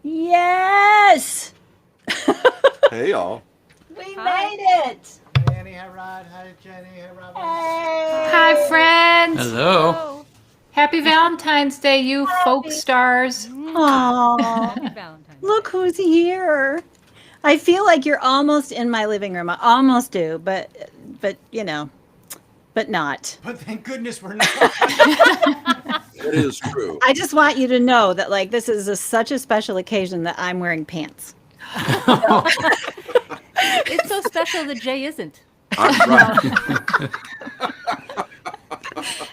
Yes! Hey, y'all. We Hi. made it! Danny, hi Rod, hi Jenny, hi Robin. Hey! Hi, friends. Hello. Happy Valentine's Day, you folk Happy- stars. Aw, Happy Valentine's look Day. who's here. I feel like you're almost in my living room. I almost do, but but not. But thank goodness we're not. It is true. I just want you to know that like this is such a special occasion that I'm wearing pants. It's so special that Jay isn't. I'm right.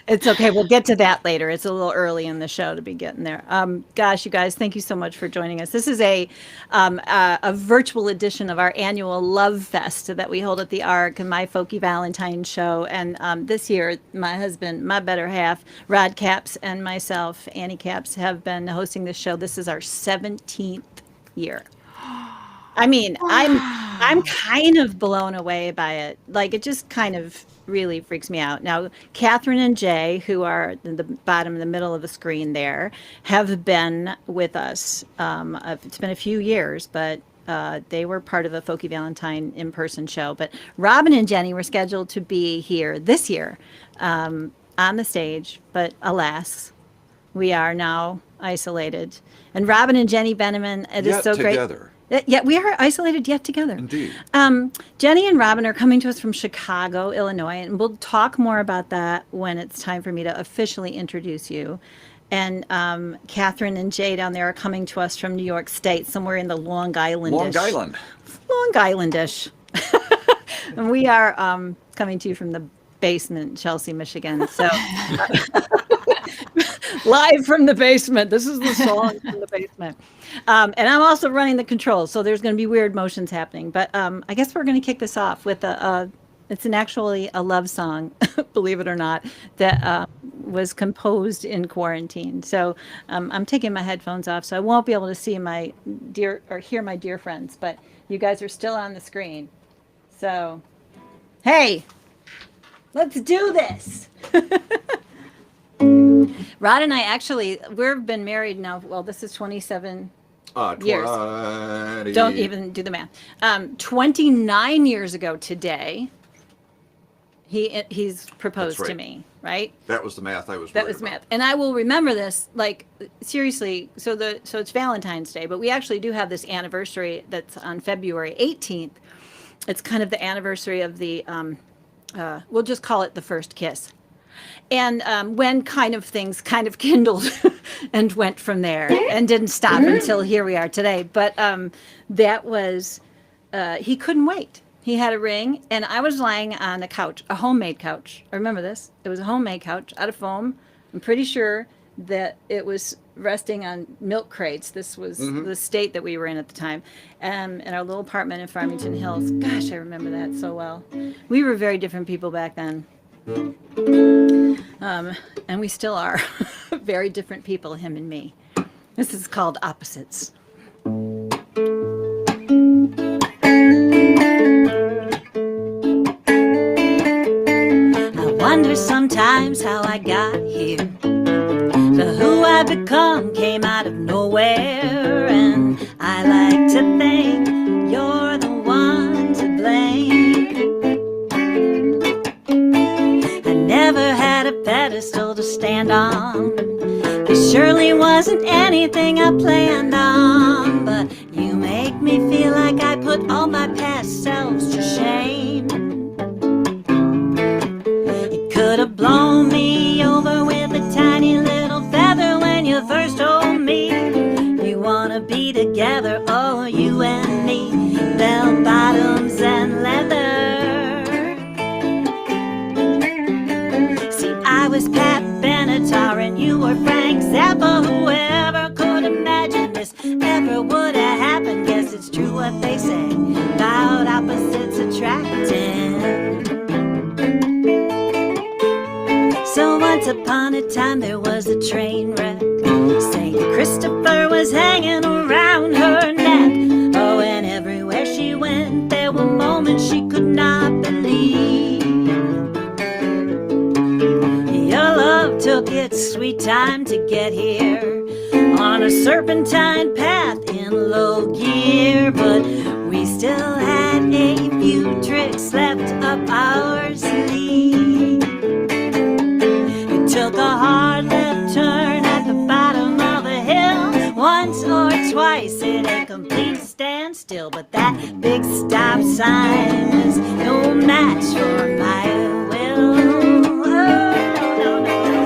It's okay. We'll get to that later. It's a little early in the show to be getting there. Gosh, you guys, thank you so much for joining us. This is a virtual edition of our annual Love Fest that we hold at the Ark and my Folky Valentine show. And this year, my husband, my better half, Rod Capps, and myself, Annie Capps, have been hosting this show. This is our 17th year. I mean, I'm kind of blown away by it. Like it just kind of really freaks me out. Now, Catherine and Jay, who are in the bottom of the middle of the screen there, have been with us. It's been a few years, but they were part of the Folky Valentine in-person show. But Robin and Jenny were scheduled to be here this year on the stage, but alas, we are now isolated. And Robin and Jenny Bienemann, it is Yet so great. together. Yeah, we are isolated yet together. Indeed. Jenny and Robin are coming to us from Chicago, Illinois, and we'll talk more about that when it's time for me to officially introduce you. And Catherine and Jay down there are coming to us from New York State, somewhere in the Long Island-ish. Long Island. Long Island-ish. And we are coming to you from the basement, Chelsea, Michigan. So live from the basement. This is the song from the basement. And I'm also running the controls, so there's going to be weird motions happening. But I guess we're going to kick this off with it's actually a love song, believe it or not, that was composed in quarantine. So I'm taking my headphones off, so I won't be able to see my dear or hear my dear friends. But you guys are still on the screen. So, hey, let's do this. Rod and I actually, we've been married now. Well, this is 27 years. 20. Don't even do the math. 29 years ago today, he's proposed That's to right. me, right? That was the math I was That worried was about. math. And I will remember this, like, seriously. So it's Valentine's Day, but we actually do have this anniversary that's on February 18th. It's kind of the anniversary of the, we'll just call it the first kiss. And when kind of things kind of kindled and went from there and didn't stop until here we are today. But that was, he couldn't wait. He had a ring, and I was lying on a couch, a homemade couch. I remember this. It was a homemade couch out of foam. I'm pretty sure that it was resting on milk crates. This was the state that we were in at the time, in our little apartment in Farmington Hills. Gosh, I remember that so well. We were very different people back then. And we still are very different people, him and me. This is called Opposites. I wonder sometimes how I got here. The who I become came out of nowhere, and I like to think you're the one to blame. I never had a pedestal to stand on. It surely wasn't anything I planned on, but you make me feel like I put all my past selves to shame. You could have blown me over with a tiny little feather when you first told me you wanna be together, oh, you and me, bell bottoms and leather. See, I was Pat Benatar and you were Frank Zappa. Whoever could imagine this ever would have happened? Guess it's true what they say about opposites attracting. So once upon a time there was a train wreck. St. Christopher was hanging around her neck. Oh, and everywhere she went there were moments she could not believe. Your love took its sweet time to get here on a serpentine path in still had a few tricks left up our sleeve. You took a hard left turn at the bottom of a hill, once or twice at a complete standstill, but that big stop sign was no match for my will. Oh, no, no, no.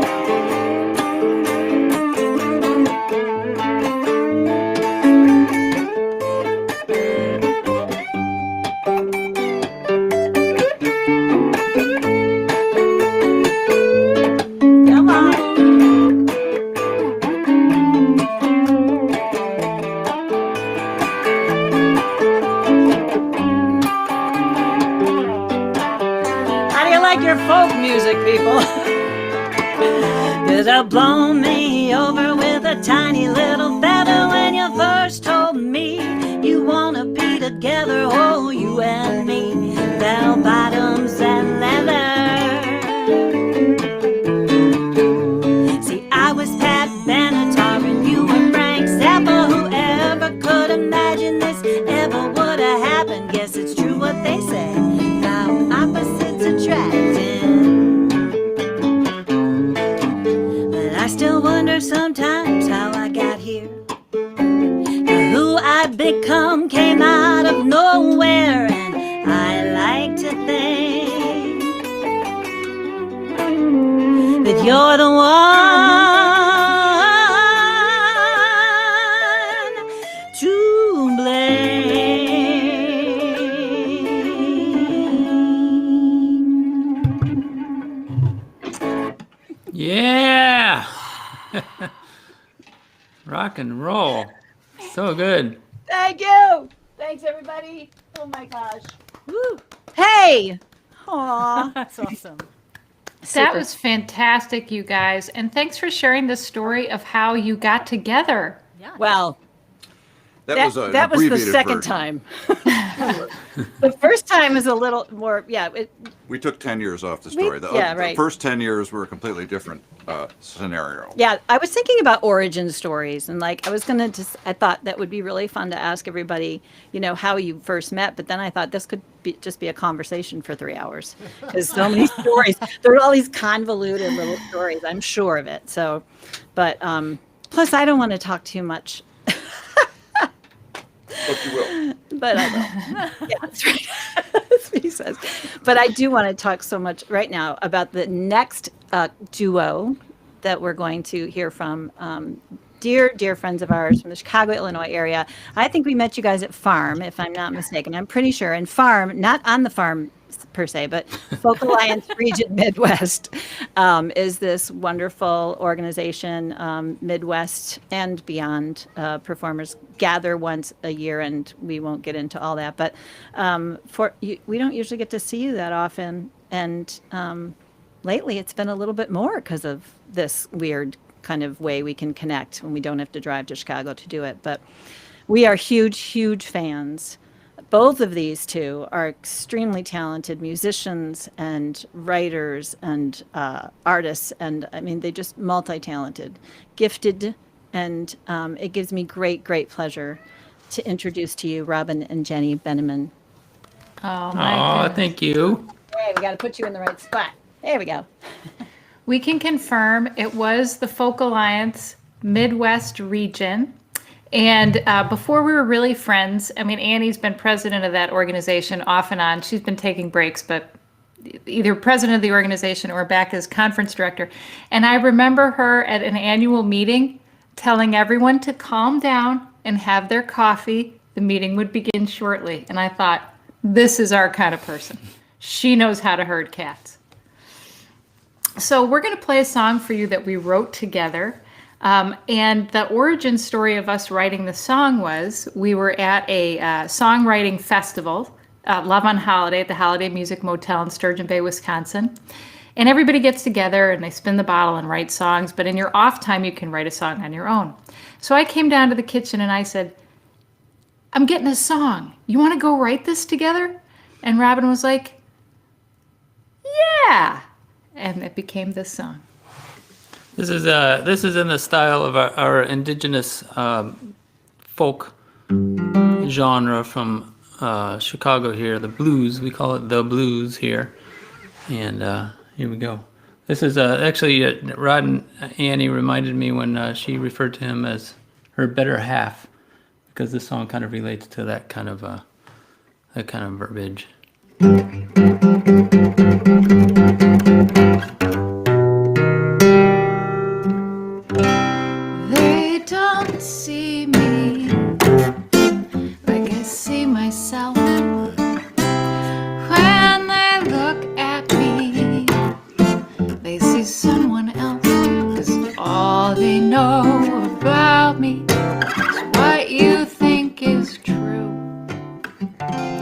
Come on. How do you like your folk music, people? You'd have blown me over with a tiny little feather when you first told me you wanna be together, oh, you and me, bell bottoms and leather. See, I was Pat Benatar and you were Frank Zappa. Whoever could imagine this ever would have happened? Guess it's true what they say, now opposites attracting. But I still wonder sometimes how I got here. Who I'd become came out of nowhere, and I like to think that you're the one to blame. Yeah. Rock and roll. So good. Thank you. Thanks, everybody. Oh my gosh. Woo. Hey. Aw. That's awesome. That was fantastic, you guys. And thanks for sharing the story of how you got together. Yeah. Well, That was an that was the abbreviated second version. time. The first time is a little more, yeah. We took 10 years off the story. The right. first 10 years were a completely different scenario. Yeah, I was thinking about origin stories, and like I thought that would be really fun to ask everybody, how you first met. But then I thought this could just be a conversation for 3 hours, because so many stories. There are all these convoluted little stories. I'm sure of it. So, but plus I don't want to talk too much. But you will. But I will. Yeah, that's right. That's what he says. But I do want to talk so much right now about the next duo that we're going to hear from. Dear friends of ours from the Chicago, Illinois area. I think we met you guys at Farm, if I'm not mistaken. I'm pretty sure. And Farm, not on the farm per se, but Folk Alliance Region Midwest is this wonderful organization, Midwest and beyond. Performers gather once a year, and we won't get into all that. But we don't usually get to see you that often. And lately it's been a little bit more because of this weird kind of way we can connect when we don't have to drive to Chicago to do it. But we are huge fans. Both of these two are extremely talented musicians and writers and artists. And I mean, they just multi-talented, gifted. And it gives me great pleasure to introduce to you Robin and Jenny Bienemann. Oh, my goodness. Thank you. Hey, we got to put you in the right spot. There we go. We can confirm it was the Folk Alliance Midwest region. And before we were really friends, I mean, Annie's been president of that organization off and on. She's been taking breaks, but either president of the organization or back as conference director. And I remember her at an annual meeting telling everyone to calm down and have their coffee. The meeting would begin shortly. And I thought, this is our kind of person. She knows how to herd cats. So we're going to play a song for you that we wrote together. And the origin story of us writing the song was we were at a songwriting festival, Love on Holiday at the Holiday Music Motel in Sturgeon Bay, Wisconsin. And everybody gets together and they spin the bottle and write songs. But in your off time, you can write a song on your own. So I came down to the kitchen and I said, I'm getting a song. You want to go write this together? And Robin was like, yeah. And it became this song. This is in the style of our indigenous folk genre from Chicago here, the blues. We call it the blues here. And here we go. This is actually Rod and Annie reminded me when she referred to him as her better half, because this song kind of relates to that kind of verbiage. They don't see me like I see myself. When they look at me, they see someone else. 'Cause all they know about me is what you think is true.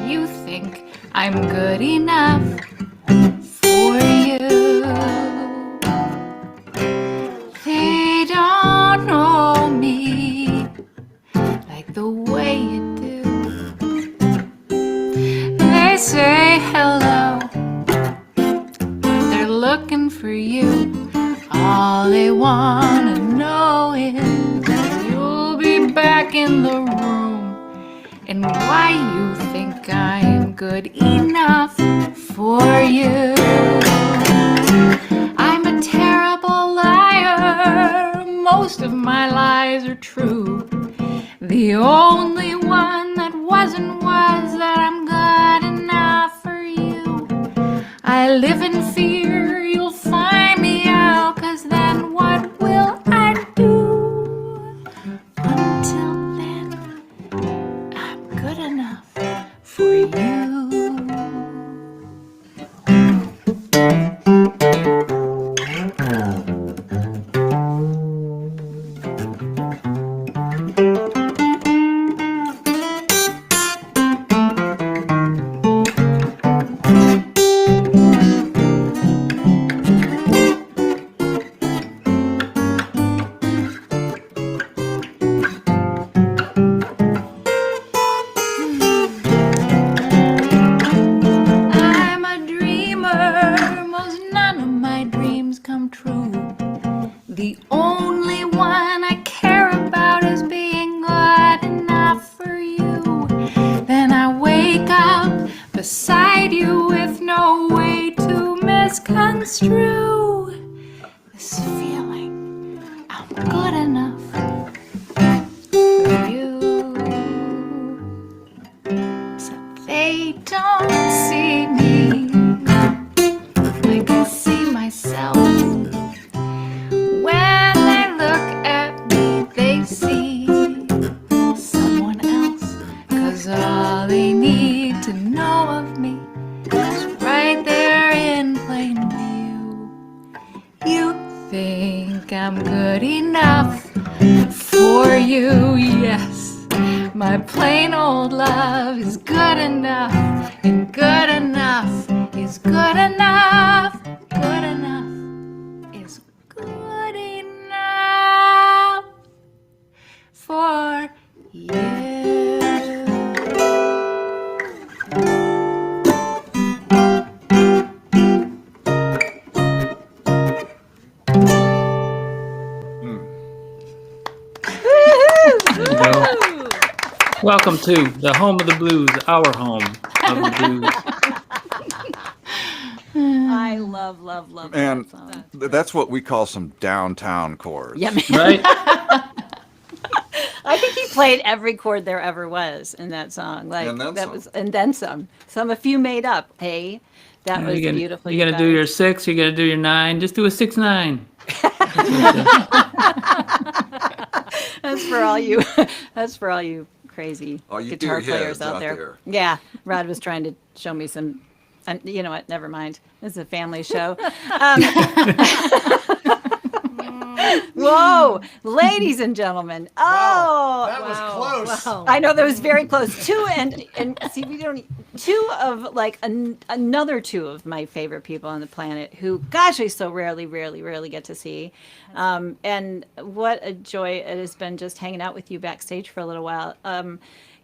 You think I'm good enough for you. They don't know me like the way you do. They say hello, they're looking for you. All they wanna know is that you'll be back in the room, and why you think I'm good enough for you. I'm a terrible liar. Most of my lies are true. The only one that wasn't was that I'm good enough for you. I live in fear you'll find me out, 'cause then what will I do? Until then, I'm good enough for you. I'm a dreamer, most none of my dreams come true. The only one I care about is being good enough for you. Then I wake up beside you with no way to misconstrue this feeling I'm good enough for you. So they don't see me like I see myself. When they look at me, they see someone else. 'Cause all they need to know of me is right there in plain view. You think I'm good enough for you, yes. My plain old love is good enough, and good enough is good enough. Good enough is good enough for you. There you go. Welcome to the home of the blues, our home of the blues. I love And that song. that's what we call some downtown chords. Yeah, man. Right? I think he played every chord there ever was in that song. Like And then that some. was, and then some. A few made up. Hey, that was beautiful. You gotta do guys. your 6, you gotta do your 9. Just do a 6/9. That's for all you. That's for all you crazy All you guitar dear players heads out out there. there. Yeah, Rod was trying to show me some. You know what? Never mind. This is a family show. Whoa, ladies and gentlemen. Oh, That was close. Wow. I know that was very close. Two and see, we don't two of like another two of my favorite people on the planet who, gosh, I so rarely get to see. And what a joy it has been just hanging out with you backstage for a little while.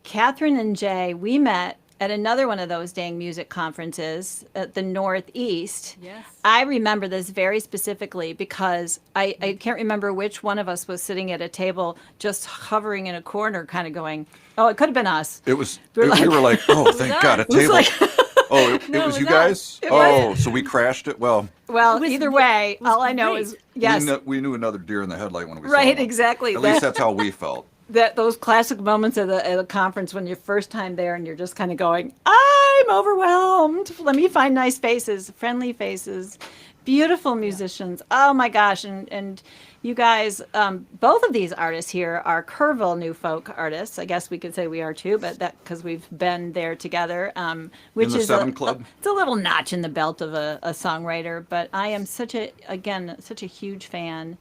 Catherine and Jay, we met at another one of those dang music conferences at the Northeast. Yes. I remember this very specifically because I can't remember which one of us was sitting at a table just hovering in a corner, kind of going, "Oh, it could have been us." It was. We're like- we were like, oh, thank God, a It was table. like- Oh, it No, was it you was guys? It Oh, was. so we crashed it? Well, Well, It was- either way, it was all I know great. is yes, we knew another deer in the headlight when we saw right, them. exactly. At least that's how we felt. That those classic moments at the conference when you're first time there and you're just kind of going, I'm overwhelmed. Let me find nice faces, friendly faces, beautiful musicians. Oh my gosh. And you guys, both of these artists here are Kerrville New Folk artists. I guess we could say we are too, but that because we've been there together, which In the is Seven Club? it's a little notch in the belt of a songwriter. But I am such a huge fan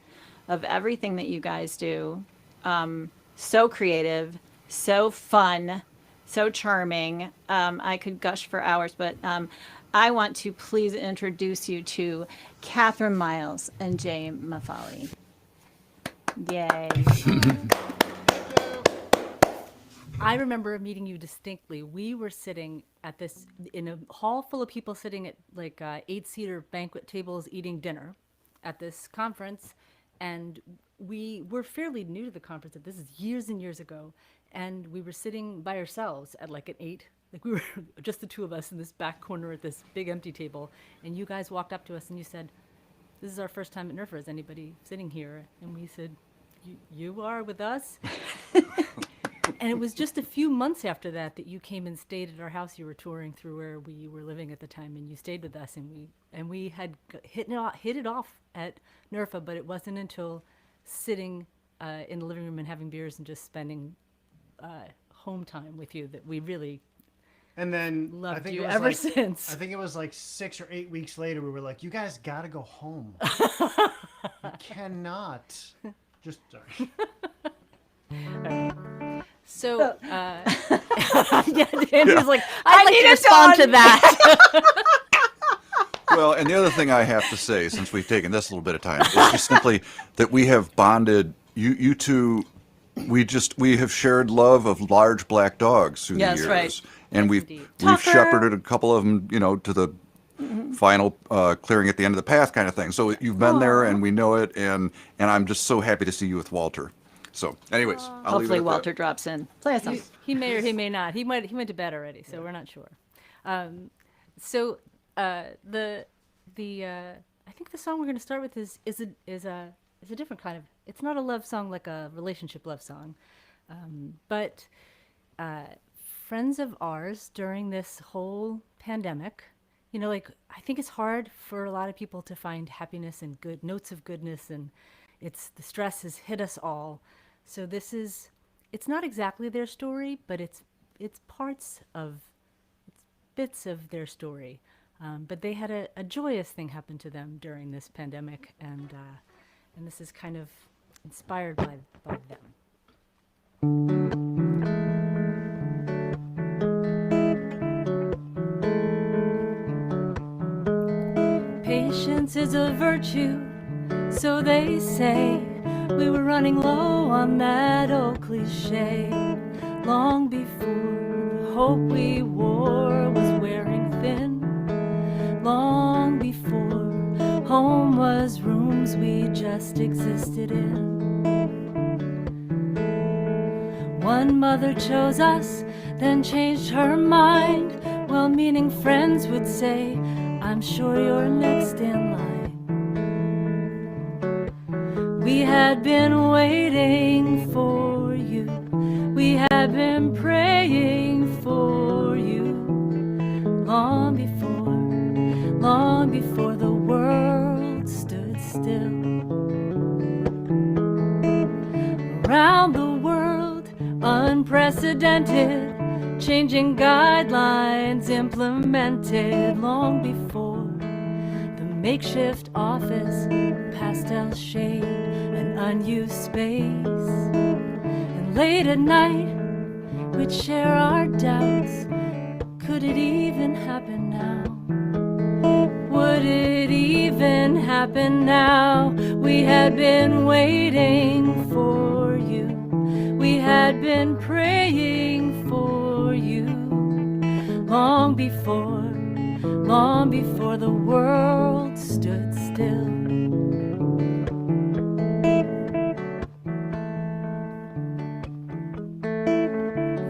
of everything that you guys do. So creative, so fun, so charming. I could gush for hours, but I want to please introduce you to Catherine Miles and Jay Mafale. Yay. I remember meeting you distinctly. We were sitting at this in a hall full of people sitting at like 8-seater banquet tables eating dinner at this conference, and we were fairly new to the conference. This is years and years ago, and we were sitting by ourselves at like an 8. Like we were just the two of us in this back corner at this big empty table, and you guys walked up to us and you said, "This is our first time at NERFA. Is anybody sitting here?" And we said, "You are with us." And it was just a few months after that that you came and stayed at our house. You were touring through where we were living at the time, and you stayed with us. And we had hit it off at NERFA, but it wasn't until sitting in the living room and having beers and just spending home time with you that we really And then loved I think you it was ever like, since. I think it was like 6 or 8 weeks later. We were like, "You guys got to go home. You cannot." Just sorry. So, yeah, Andy's like, I'd like need to it respond to done." that. Well, and the other thing I have to say, since we've taken this little bit of time, is just simply that we have bonded. You two, we have shared love of large black dogs through Yes, the years, right. and we've indeed. Tucker. shepherded a couple of them, to the final clearing at the end of the path kind of thing. So you've been there, and we know it, and I'm just so happy to see you with Walter. So, anyways, I'll leave it Hopefully at Walter that. drops in. Play us some. He may or he may not. He went to bed already, so we're not sure. So the I think the song we're going to start with is a different kind of. It's not a love song like a relationship love song, but friends of ours during this whole pandemic. Like I think it's hard for a lot of people to find happiness and good notes of goodness, and the stress has hit us all. So it's not exactly their story, but it's bits of their story. But they had a joyous thing happen to them during this pandemic, and this is kind of inspired by them. Patience is a virtue, so they say. We were running low on that old cliche long before the hope we wore was wearing thin. Long before home was rooms we just existed in. One mother chose us, then changed her mind. Well-meaning friends would say, "I'm sure you're next in line." We had been waiting for you. We had been praying for you. Long before the world stood still. Around the world, unprecedented, changing guidelines implemented long before the makeshift office, pastel shade, an unused space. And late at night, we'd share our doubts. Could it even happen now? Would it even happen now? We had been waiting for you. We had been praying for you. long before the world stood still.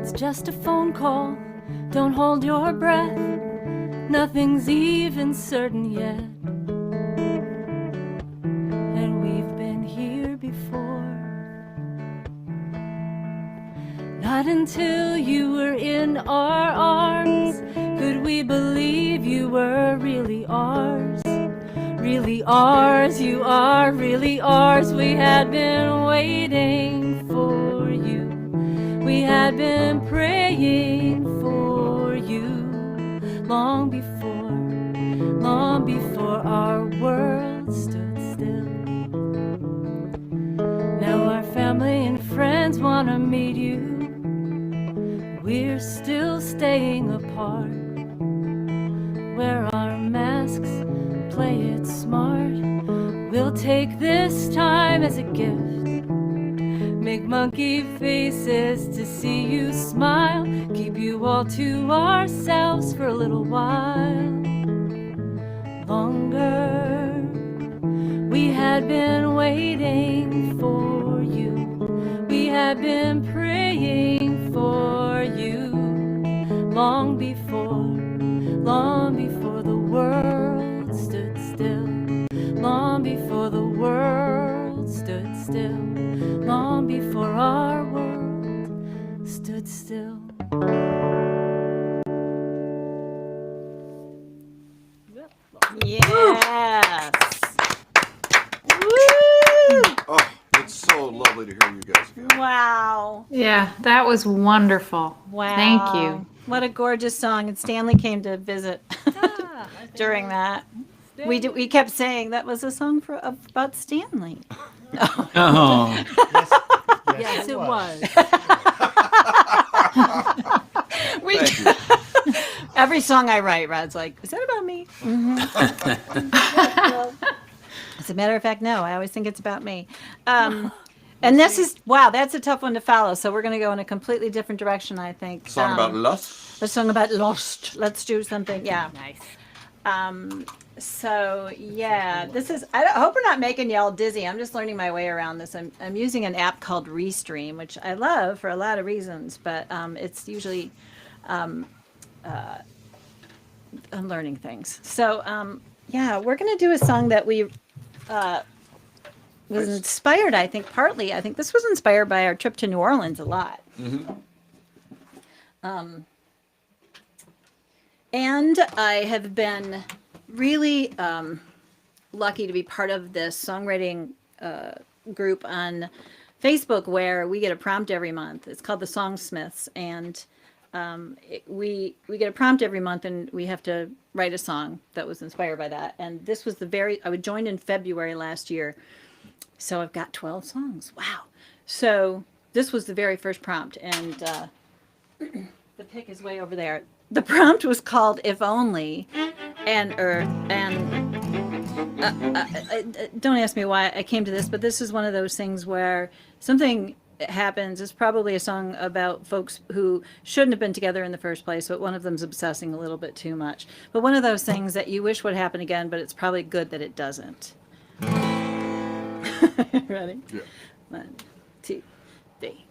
It's just a phone call, don't hold your breath, nothing's even certain yet. And we've been here before. Not until you were in our arms could we believe you were really ours. Really ours, you are really ours. We had been waiting for you. We had been praying for you long before our world stood still. Now our family and friends want to meet you. We're still staying apart. Wear our masks, play it smart. We'll take this time as a gift. Make monkey faces to see you smile. Keep you all to ourselves for a little while longer. We had been waiting for you. We had been praying for you long before the world stood still. Long before the world stood still. Long before our world stood still. Yes. Woo! Oh, it's so lovely to hear you guys again. Wow. Yeah, that was wonderful. Wow. Thank you. What a gorgeous song. And Stanley came to visit during that. We kept saying that was a song about Stanley. Oh, Yes, it was. We, every song I write, Rod's like, is that about me? As a matter of fact, no, I always think it's about me. And this is, wow, that's a tough one to follow. So we're going to go in a completely different direction, I think. Song about lust. A song about lost. Let's do something. Yeah. Nice. So yeah, this is, I hope we're not making y'all dizzy. I'm just learning my way around this. I'm using an app called Restream, which I love for a lot of reasons, but it's usually, I'm learning things. So yeah, we're going to do a song that we was inspired, I think, partly. I think this was inspired by our trip to New Orleans a lot. And I have been really lucky to be part of this songwriting group on Facebook where we get a prompt every month. It's called the Songsmiths, and we get a prompt every month, and we have to write a song that was inspired by that. And this was I joined in February last year, so I've got 12 songs. Wow! So this was the very first prompt, and the pick is way over there. The prompt was called "If Only," and don't ask me why I came to this, but this is one of those things where something happens. It's probably a song about folks who shouldn't have been together in the first place, but one of them's obsessing a little bit too much. But one of those things that you wish would happen again, but it's probably good that it doesn't. Ready? Yeah. 1, 2, 3.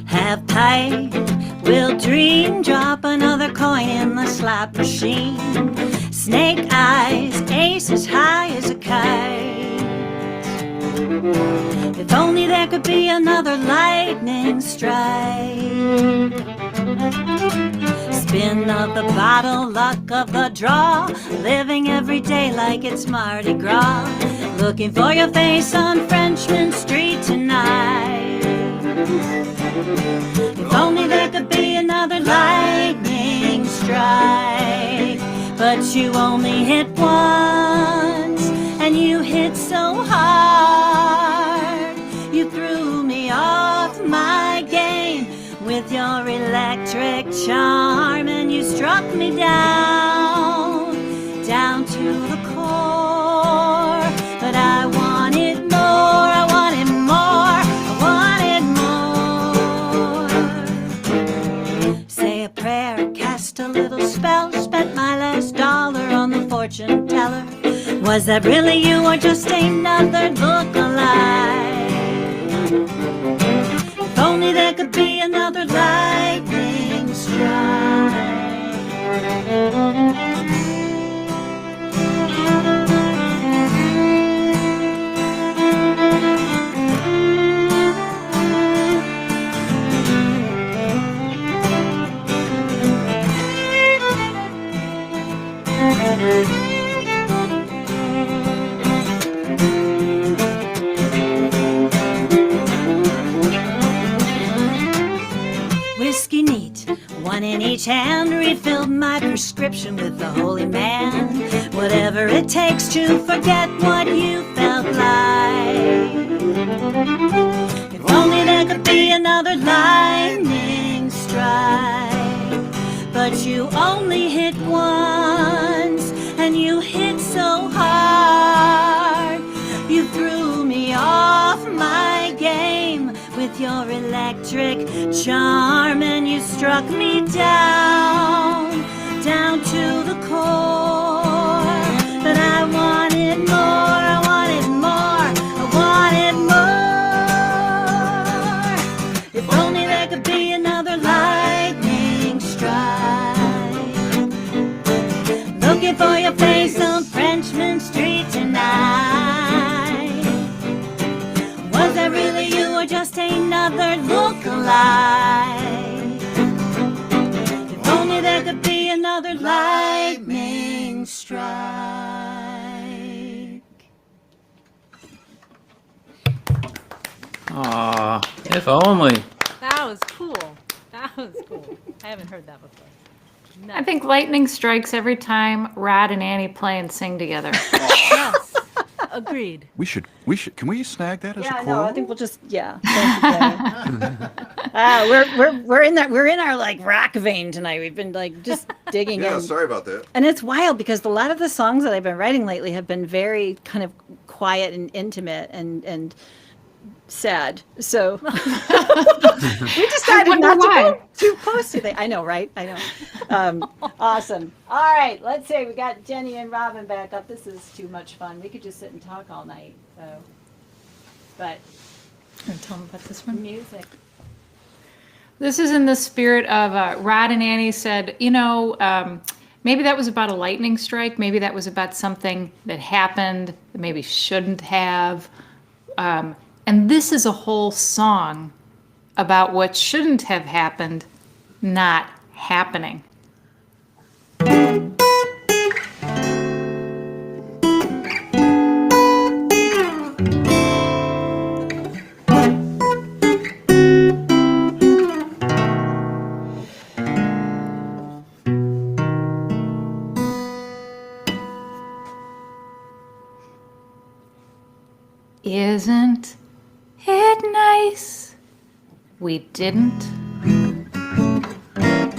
Have pipe, we'll dream, drop another coin in the slot machine. Snake eyes, ace as high as a kite. If only there could be another lightning strike. Spin of the bottle, luck of the draw. Living every day like it's Mardi Gras. Looking for your face on Frenchman Street tonight. If only there could be another lightning strike. But you only hit once, and you hit so hard. You threw me off my game with your electric charm, and you struck me down cast a little spell, spent my last dollar on the fortune teller. Was that really you or just another look-alike? If only there could be another lightning strike. Whiskey neat, one in each hand, refilled my prescription with the holy man. Whatever it takes to forget what you felt like. If only there could be another lightning strike. But you only hit once, and you hit so hard. You threw me off my game with your electric charm, and you struck me down, down to the core. But I wanted more, I wanted more, I wanted more. If only there could be another lightning strike. Looking for your face on Frenchman Street tonight. Was that really you or just another look-alike? If only there could be another lightning strike. Aw, if only. That was cool. That was cool. I haven't heard that before. I think lightning strikes every time Rod and Annie play and sing together. Yes. Agreed. We should, can we snag that as a Yeah, quote? no, I think we'll just, yeah. We're in our like rock vein tonight. We've been like just digging Yeah, in. sorry about that. And it's wild because a lot of the songs that I've been writing lately have been very kind of quiet and intimate and sad. So we decided not to go too close to that. I know, right? I know. Awesome. All right, let's see. We got Jenny and Robin back up. This is too much fun. We could just sit and talk all night. So, but Tell them about this one. music. This is in the spirit of Rod and Annie said, maybe that was about a lightning strike. Maybe that was about something that happened that maybe shouldn't have. And this is a whole song about what shouldn't have happened not happening. Isn't it nice we didn't?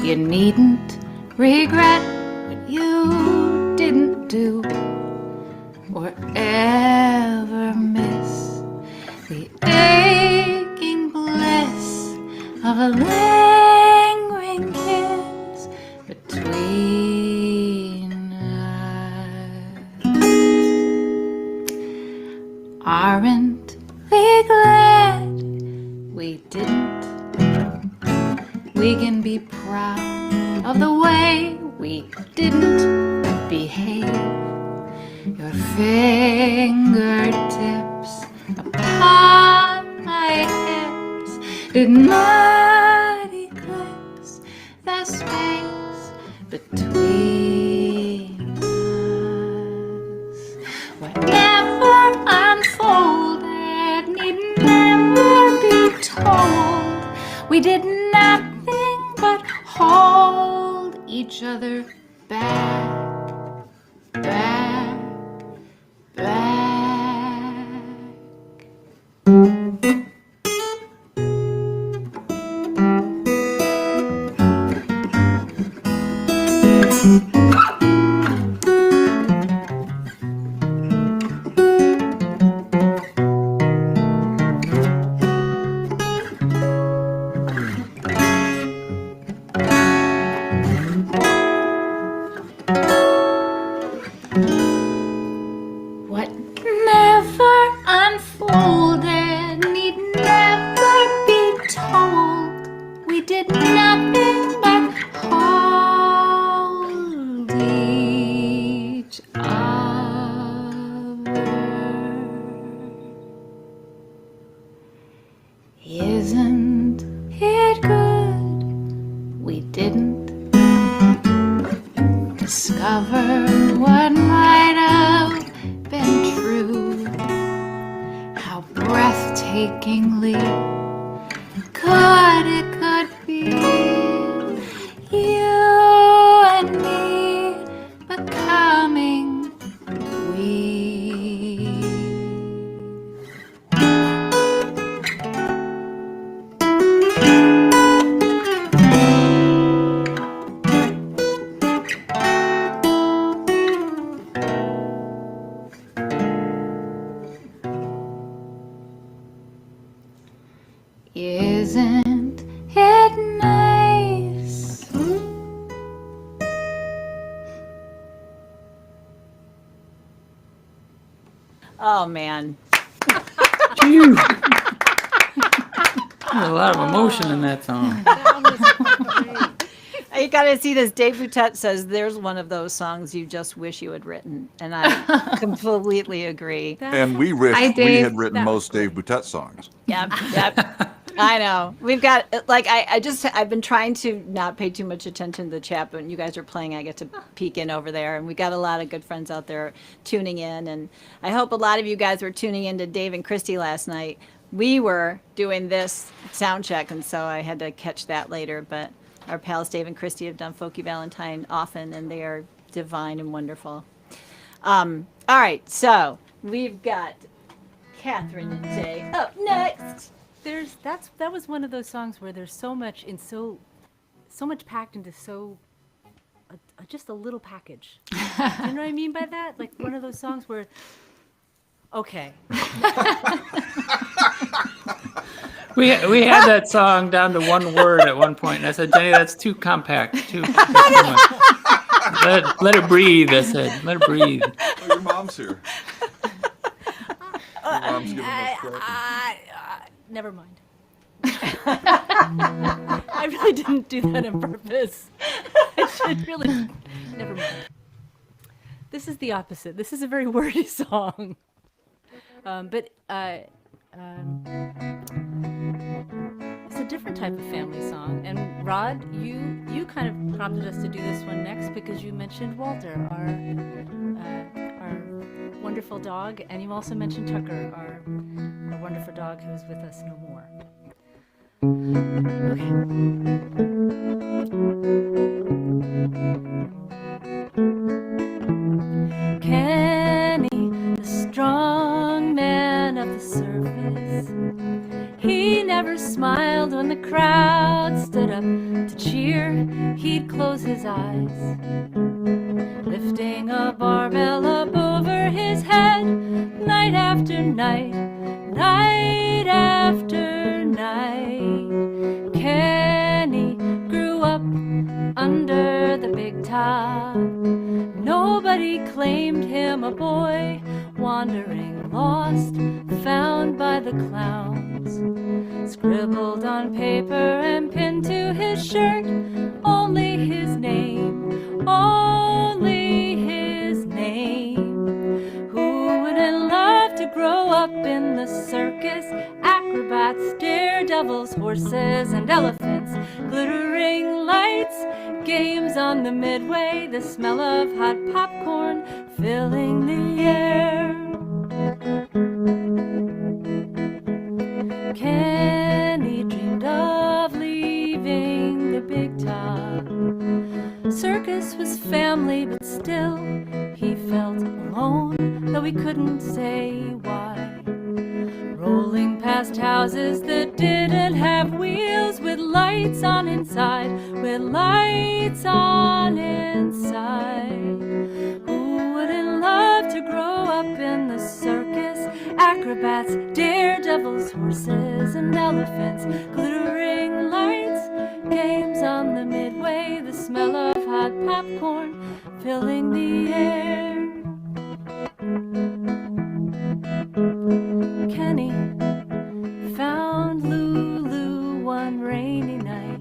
You needn't regret what you didn't do or ever miss the aching bliss of a lingering kiss between us. Aren't we glad we didn't? We can be proud of the way we didn't behave. Your fingertips upon my hips did not eclipse the space between us. Whatever unfolded need never be told. We did nothing but hold each other back, back, back. discover what might have been true. How breathtakingly good it could be. You and me becoming we. Isn't it nice? Oh man. Phew. There's a lot of emotion in that song. You got to see this. Dave Boutet says there's one of those songs you just wish you had written, and I completely agree. And we wish Hi, we Dave. had written That most Dave Boutet songs. Yep, yep. I know. We've got I've been trying to not pay too much attention to the chat, but when you guys are playing, I get to peek in over there, and we got a lot of good friends out there tuning in, and I hope a lot of you guys were tuning in to Dave and Christy last night. We were doing this sound check, and so I had to catch that later, but our pals Dave and Christy have done Folky Valentine often, and they are divine and wonderful. All right, so we've got Catherine and Jay up next. That was one of those songs where there's so much much packed into just a little package. Do you know what I mean by that? Like one of those songs where, okay, We had that song down to one word at one point, and I said, Jenny, that's too compact. Too much. Let it breathe, I said. Let it breathe. Oh, your mom's here. Your mom's giving us credit. never mind. I really didn't do that on purpose. I should really, never mind. This is the opposite. This is a very wordy song. But it's a different type of family song. And Rod, you kind of prompted us to do this one next because you mentioned Walter, our wonderful dog, and you also mentioned Tucker, our wonderful dog who is with us no more. Kenny, the strong man of the surface, he never smiled when the crowd stood up to cheer. He'd close his eyes, lifting a barbell up over his head, night after night, night after night. Kenny grew up under the big top. Nobody claimed him a boy, wandering lost, found by the clowns. Scribbled on paper and pinned to his shirt, only his name, only his name. Who wouldn't love to grow up in the circus? Acrobats, daredevils, horses and elephants, glittering lights, games on the midway, the smell of hot popcorn filling the air. Kenny dreamed of leaving the big top. Circus was family, but still he felt alone, though he couldn't say why. Rolling past houses that didn't have wheels, with lights on inside, with lights on inside. Who wouldn't love to grow up in the circus? Acrobats, daredevils, horses and elephants, glittering lights, games on the midway, the smell of hot popcorn filling the air. Kenny found Lulu one rainy night,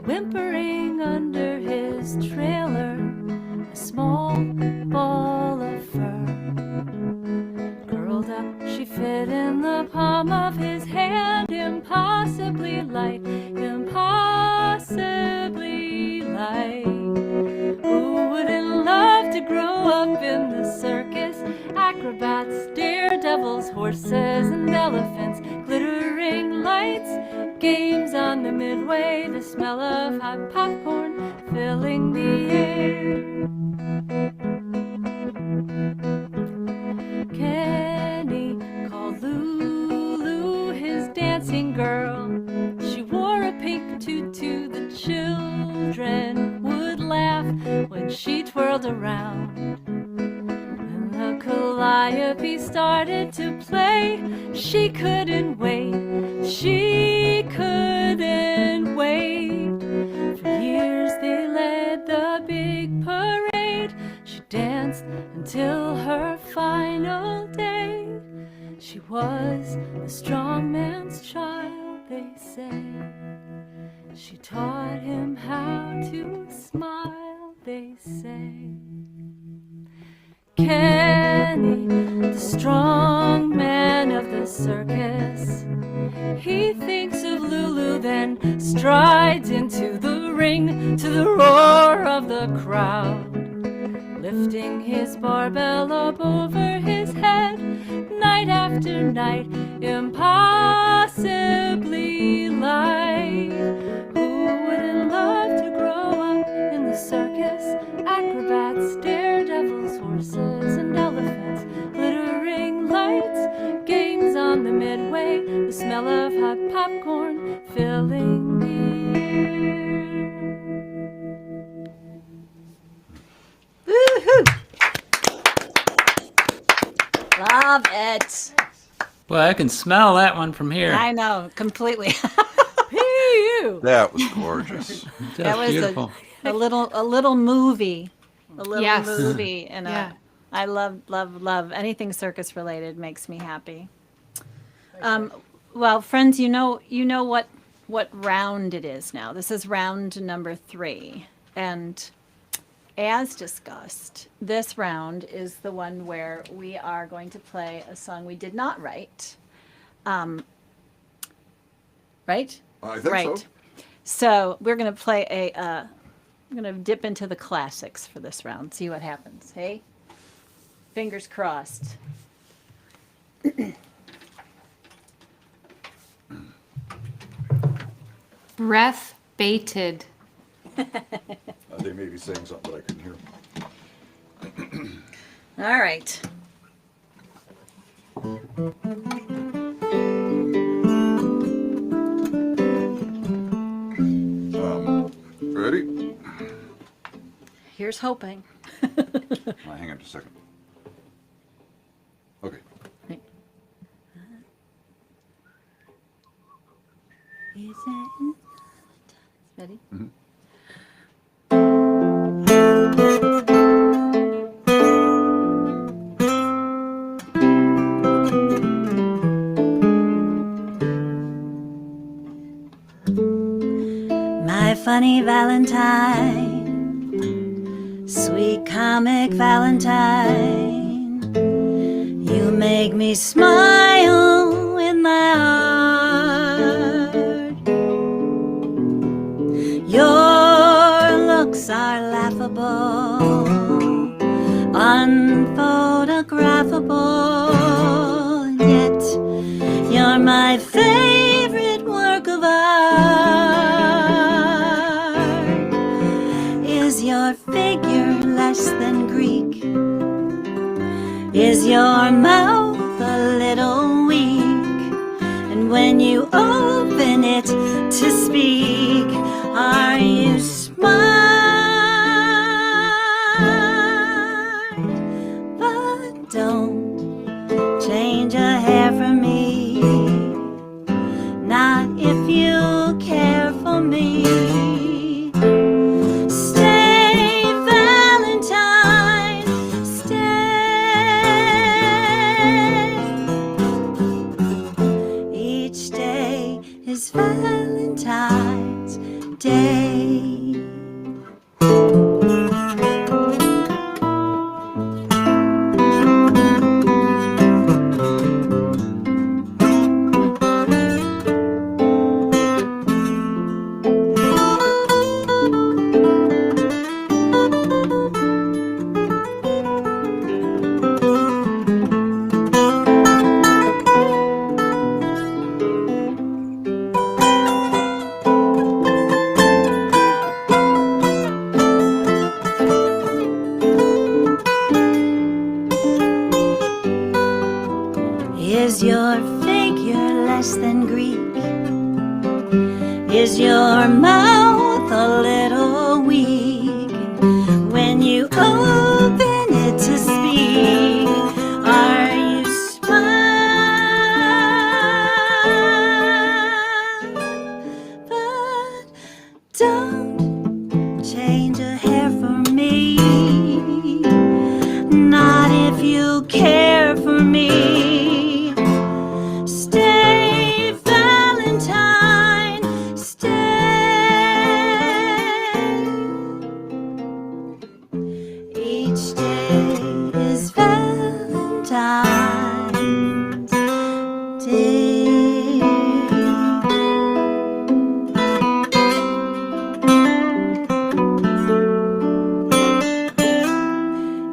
whimpering under his trailer, a small ball of fur. Curled up, she fit in the palm of his hand, impossibly light, impossibly light. Who would acrobats, daredevils, horses and elephants, glittering lights, games on the midway, the smell of hot popcorn filling the air. Kenny called Lulu his dancing girl. She wore a pink tutu. The children would laugh when she twirled around. And the calliope started to play. She couldn't wait. She couldn't wait. For years they led the big parade. She danced until her final day. She was the strong man's child, they say. She taught him how to smile, they say. Kenny, the strong man of the circus, he thinks of Lulu, then strides into the ring to the roar of the crowd, lifting his barbell up over his head, night after night, impossibly light. Who wouldn't love to grow up in the circus? Acrobats, daredevils, horses and elephants, glittering lights, games on the midway, the smell of hot popcorn filling the air. Woohoo! Love it. Well, I can smell that one from here. I know, completely. That was gorgeous. Just That was beautiful. a little movie. A little Yes. movie. And Yeah. I love anything circus related makes me happy. Well, friends, you know what round it is now. This is round number 3. And as discussed, this round is the one where we are going to play a song we did not write. Right? I think Right. so. So we're going to play I'm going to dip into the classics for this round, see what happens. Hey? Fingers crossed. Breath baited. They may be saying something that I couldn't hear. All right. Ready? Here's hoping. Hang on just a second. Okay. Ready? My funny Valentine, sweet comic Valentine, you make me smile with my heart. Your looks are laughable, unphotographable, and yet you're my favorite work of art. Is your figure less than Greek? Is your mouth a little weak? And when you open it to speak, are you smart? But don't change a hair for me, not if you care for me. Stay, Valentine, stay. Each day is Valentine's Day. less than Greek? Is your mouth a little weak when you open it to speak? Are you smart? But don't change a hair for me, not if you care for me. Stay, Valentine, stay. Each day is Valentine's Day.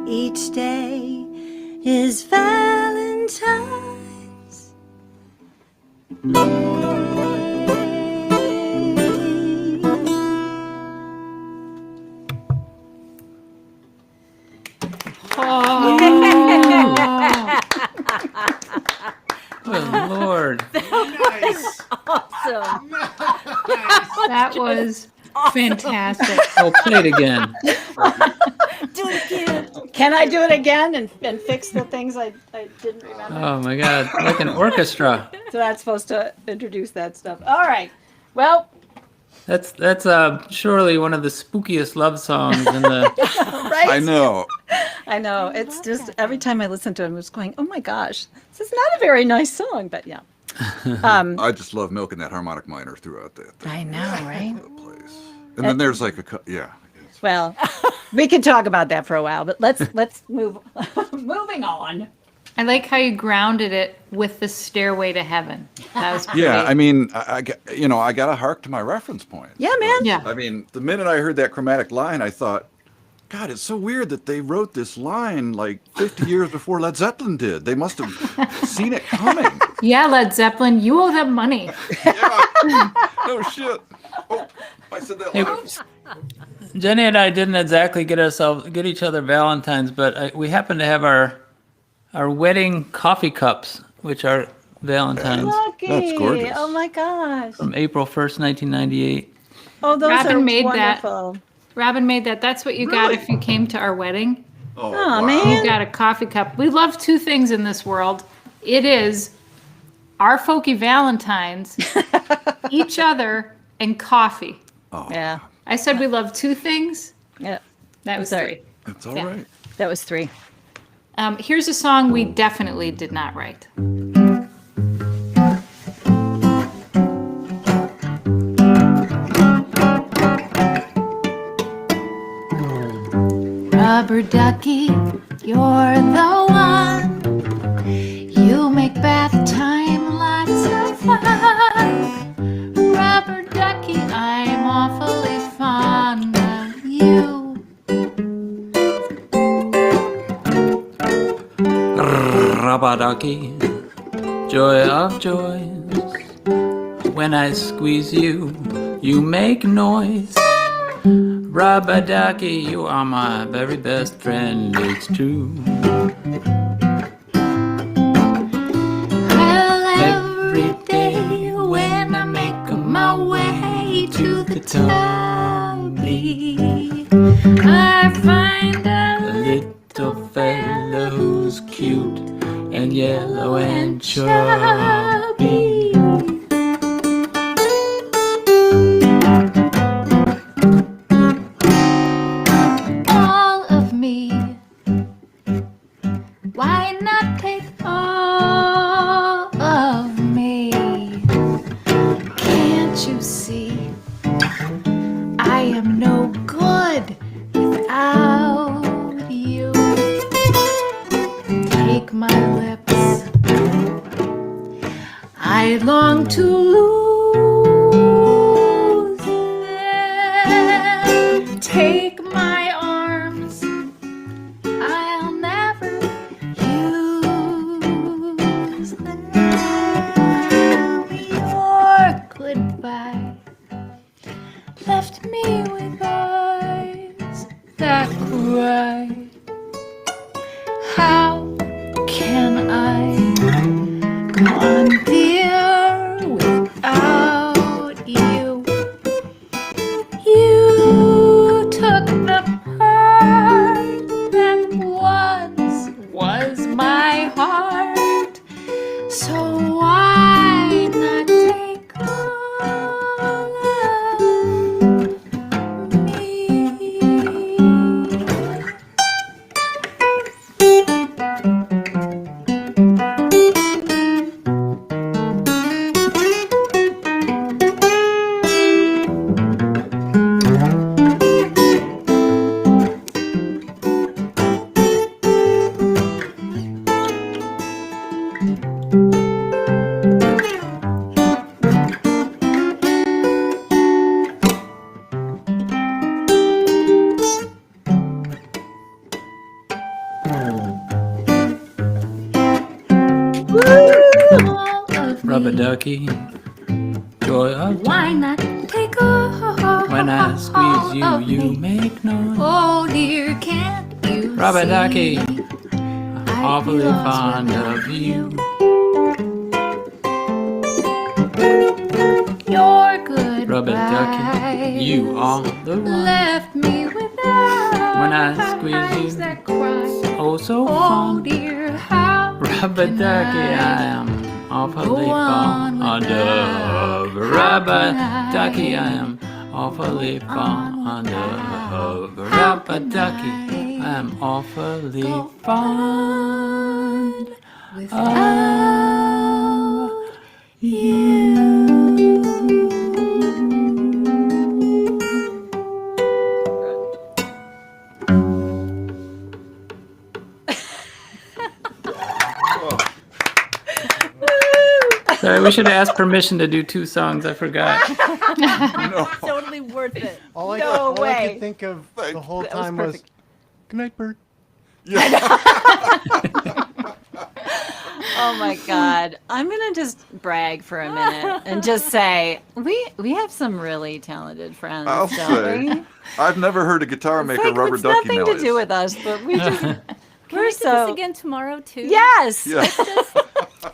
Each day is Valentine's Good Lord. Nice. Awesome. That was fantastic. Oh, play it again. Do it again. Can I do it again and fix the things I didn't remember? Oh my God, like an orchestra. So that's supposed to introduce that stuff. All right. Well, That's surely one of the spookiest love songs in the. right? I know. I know. It's just every time I listen to it, I'm just going, oh my gosh, this is not a very nice song, but yeah. I just love milking that harmonic minor throughout that I know, right? place. And then there's like yeah. Well, we could talk about that for a while, but let's move moving on. I like how you grounded it with the Stairway to Heaven. That was pretty. Yeah, I mean, I got to hark to my reference point. Yeah, man. Yeah. I mean, the minute I heard that chromatic line, I thought, God, it's so weird that they wrote this line like 50 years before Led Zeppelin did. They must have seen it coming. Yeah, Led Zeppelin, you owe them money. Yeah. No shit. Oh, I said that loud. Jenny and I didn't exactly get each other Valentines, but we happen to have our wedding coffee cups, which are Valentines Lucky. That's gorgeous. Oh my gosh. from April 1st, 1998. Oh, those Robin are made that. wonderful. Robin made that. That's what you got if you came to our wedding. Oh, Aw, wow. man. You got a coffee cup. We love two things in this world. It is our Folky Valentines, each other, and coffee. Yeah. I said we love two things. Yeah. That was Sorry. three. It's all Yeah. right. That was 3. Here's a song we definitely did not write. Rubber ducky, you're the one. You make bath time lots of fun. Rubber ducky, I'm awfully fond of you. Rabadaki, joy of joys. When I squeeze you, you make noise. Rabadaki, you are my very best friend, it's true. Well, every day when I make my way to the tubby, I find A a little fellow who's cute and yellow and chubby. all of me. Why not take all of me? Can't you see? I am no good without you. Take my lips. I long to lose them. Take my arms. I'll never use them. Your goodbye left me with eyes that cry. How can I go on, dear, Rubber ducky. Joy of Why not take off? when I squeeze you, you make noise. Oh dear, can't you Rubber see? ducky, I'd awfully be lost fond without of you. Your goodbye Rubber ducky, you are the one. left me without When I squeeze eyes you, that cry. oh so Oh fond. dear, how Rubber can ducky, I I am awfully go on fond without? of. Rubber How can ducky, I I am awfully on fond of. without? Rubber How ducky, can I am awfully go fond without of you. Sorry, we should have asked permission to do 2 songs. I forgot. Totally worth it. All I, No all I way. could think of the whole That was time was, perfect. good night, bird. Oh my God. I'm going to just brag for a minute and just say we have some really talented friends, I'll don't say, we? I've never heard a guitar It's make a like, rubber it's ducky nothing noise. to do with us, but we just, Can we're we do so, this again tomorrow too? yes, Yeah.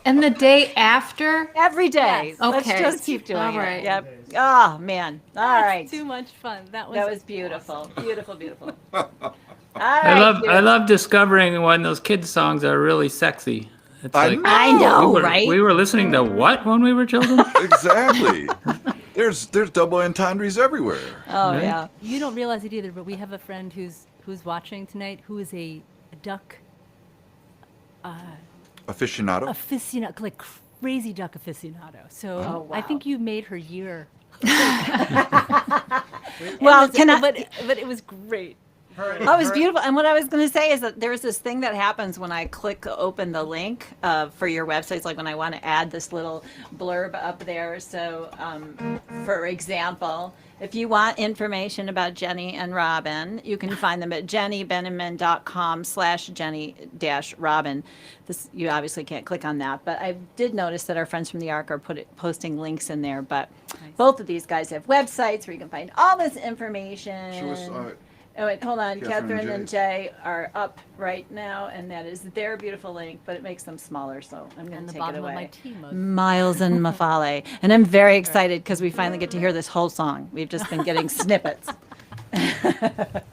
And the day after? every day. Yes. Let's Okay. just keep doing All it. right. Yep. Oh man. All That's right. too much fun. That was That was beautiful. Beautiful, beautiful. All I right. love discovering when those kids' songs are really sexy. It's I like know. I know, we were, right? we were listening to what when we were children? Exactly. There's double entendres everywhere. Oh Right? yeah. You don't realize it either, but we have a friend who's watching tonight who is a duck Aficionado. aficionado, like crazy duck aficionado. So Oh, I wow. think you made her year. Well, can I? But it was great. Oh, it was beautiful. And what I was going to say is that there's this thing that happens when I click open the link for your websites, like when I want to add this little blurb up there. So, for example, if you want information about Jenny and Robin, you can find them at jennybienemann.com/Jenny-Robin. This, you obviously can't click on that, but I did notice that our friends from the ARC are posting links in there. But both of these guys have websites where you can find all this information. Show us, Oh, wait, hold on. Catherine Catherine and and Jay are up right now, and that is their beautiful link, but it makes them smaller, so I'm going And to the take it bottom of my away. tea mug. Miles and Mafale. And I'm very excited because we finally get to hear this whole song. We've just been getting snippets.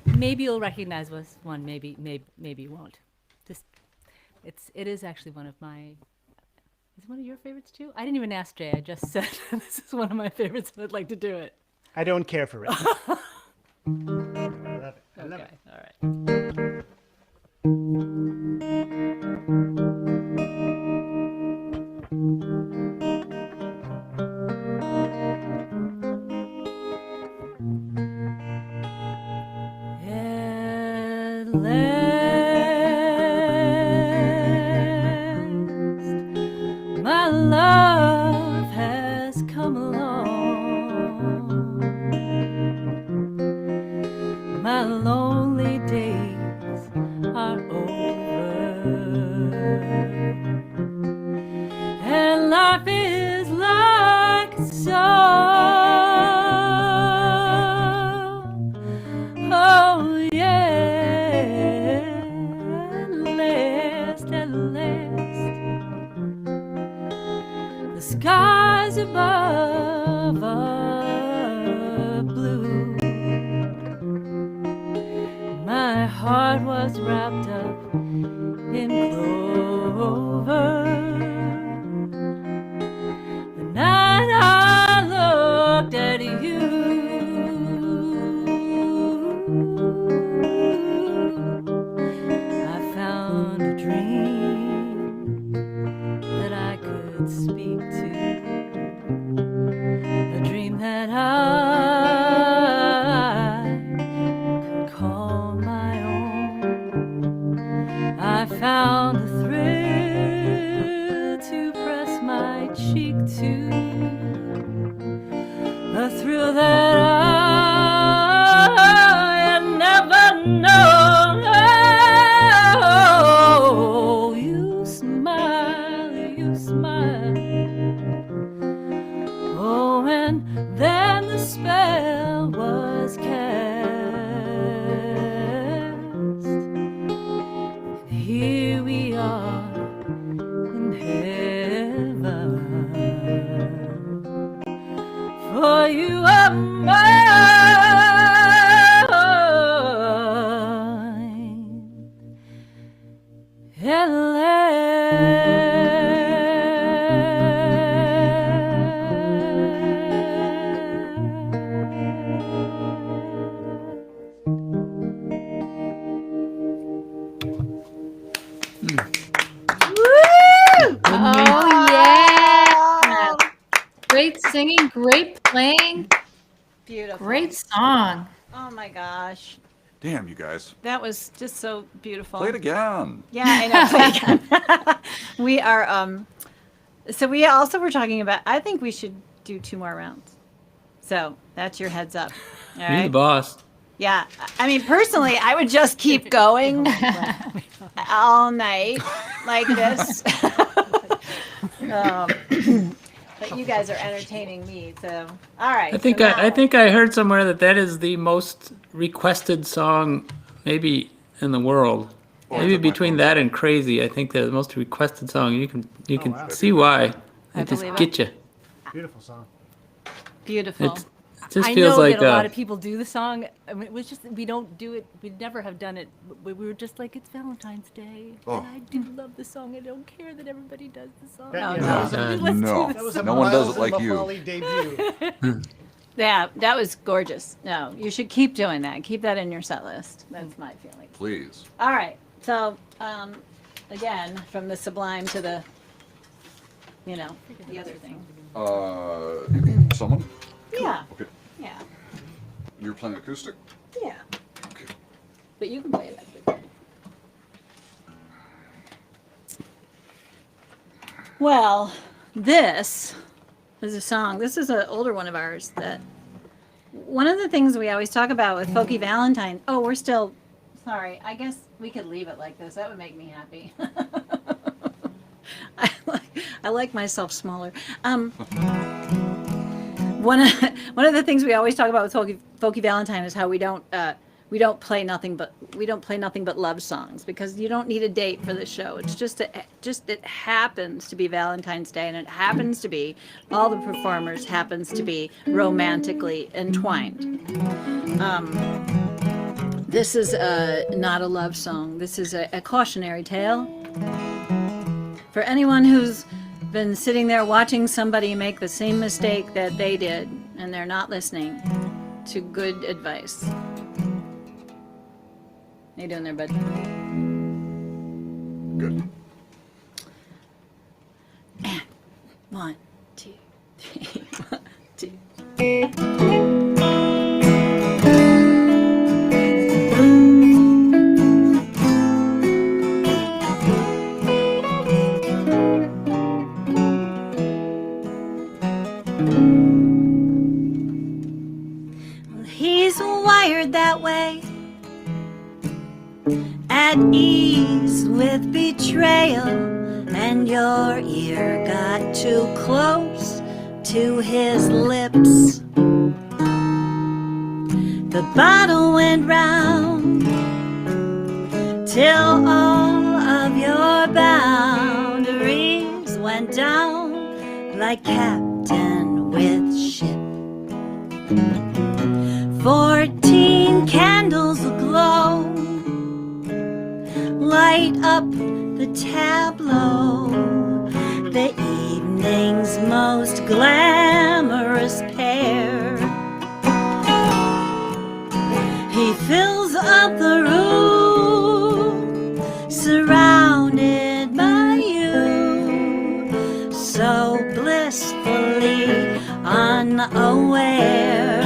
Maybe you'll recognize one. Maybe you won't. It is actually one of my. Is it one of your favorites too? I didn't even ask Jay. I just said this is one of my favorites. And I'd like to do it. I don't care for it. I love it. I love it. All right. At last, my love has come along. My lonely days are over, and life is like a song. Oh yeah, at last, the skies above are blue. My heart was wrapped up in clover. The night I looked at you, I found a dream that I could speak to, a dream that I could call my own. I found a thrill to press my cheek to, a thrill that I had never known. Oh, you smile, Oh, yeah. Great singing, great playing, Beautiful. great song. Oh my gosh. Damn, you guys. That was just so beautiful. Play it again. Yeah, I know. Play it again. We are so we also were talking about, I think we should do 2 more rounds. So that's your heads up. All You're the right. boss. Yeah. I mean, personally, I would just keep going all night like this. But you guys are entertaining me, so all right. I think so I now- think I heard somewhere that that is the most requested song maybe in the world. Maybe between that and Crazy, I think the most requested song. You can wow. see why. I It just believe it. get you. Beautiful song. Beautiful. It just I feels know like that a lot of people do the song. I mean, it was just we don't do it. We'd never have done it. We were just like, it's Valentine's Day, Oh. and I do love the song. I don't care that everybody does the song. That, no. that was a, Let's do No. this that was a song. No one does Miles it like and you. Mafale debut. Yeah, that was gorgeous. No, you should keep doing that. Keep that in your set list. That's my feeling. Please. All right. So, again, from the sublime to the, the other thing. Someone? Yeah. Okay. Yeah. You're playing acoustic? Yeah. Okay. But you can play that. Well, this is a song. This is an older one of ours that one of the things we always talk about with Folky Valentine. Oh, we're still sorry. I guess we could leave it like this. That would make me happy. I like myself smaller. One of the things we always talk about with Folky Valentine is how we don't play nothing but love songs, because you don't need a date for the show. It's just it happens to be Valentine's Day, and it happens to be all the performers happens to be romantically entwined. This is not a love song. This is a cautionary tale for anyone who's been sitting there watching somebody make the same mistake that they did, and they're not listening to good advice. How you doing there, bud? Good. One, two, three, 1, 2. He's wired that way, at ease with betrayal, and your ear got too close to his lips. The bottle went round till all of your boundaries went down like captain with ship. 14 candles aglow light up the tableau, the evening's most glamorous pair. He fills up the room, surrounded by you, so blissfully unaware.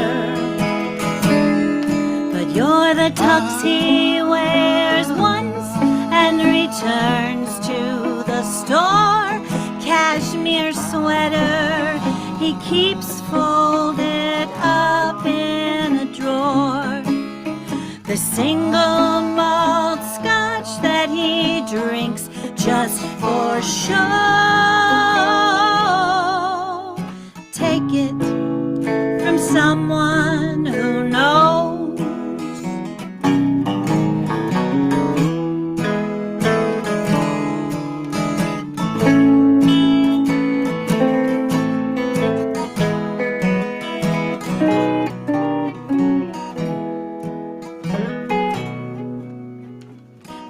But you're the tux he wears once and returns to the store, cashmere sweater he keeps folded up in a drawer, the single malt scotch that he drinks just for show. Take it from someone who knows.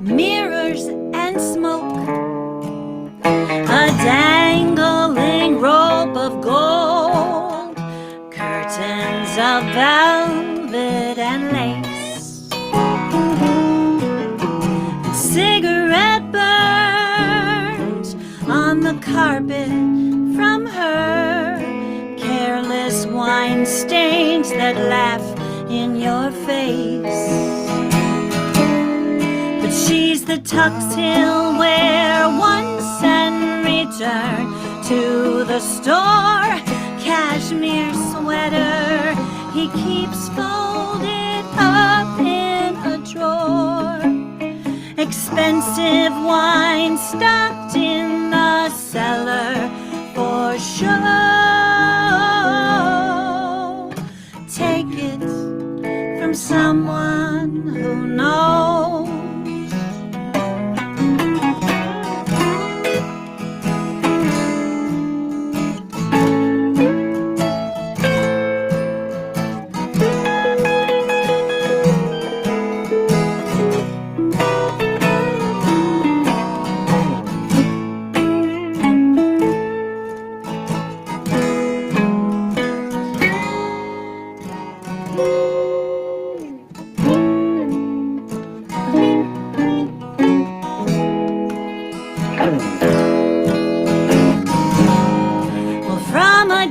Mirrors and smoke dangling rope of gold, curtains of velvet and lace, and cigarette burns on the carpet from her, careless wine stains that laugh in your face. But she's the tux he'll wear once and return to the store, cashmere sweater he keeps folded up in a drawer, expensive wine stocked in the cellar for show. Take it from someone who knows.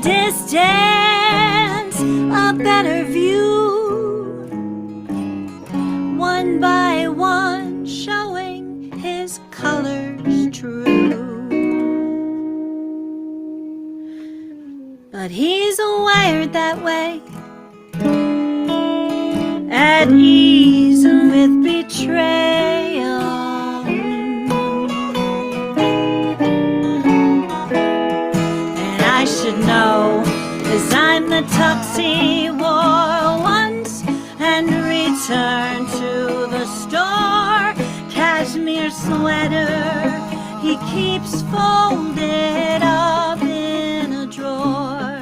Distance, a better view, one by one showing his colors true. But he's wired that way, at ease with betrayal. And I should know, 'cause I'm the tux he wore once and returned to the store, cashmere sweater he keeps folded up in a drawer,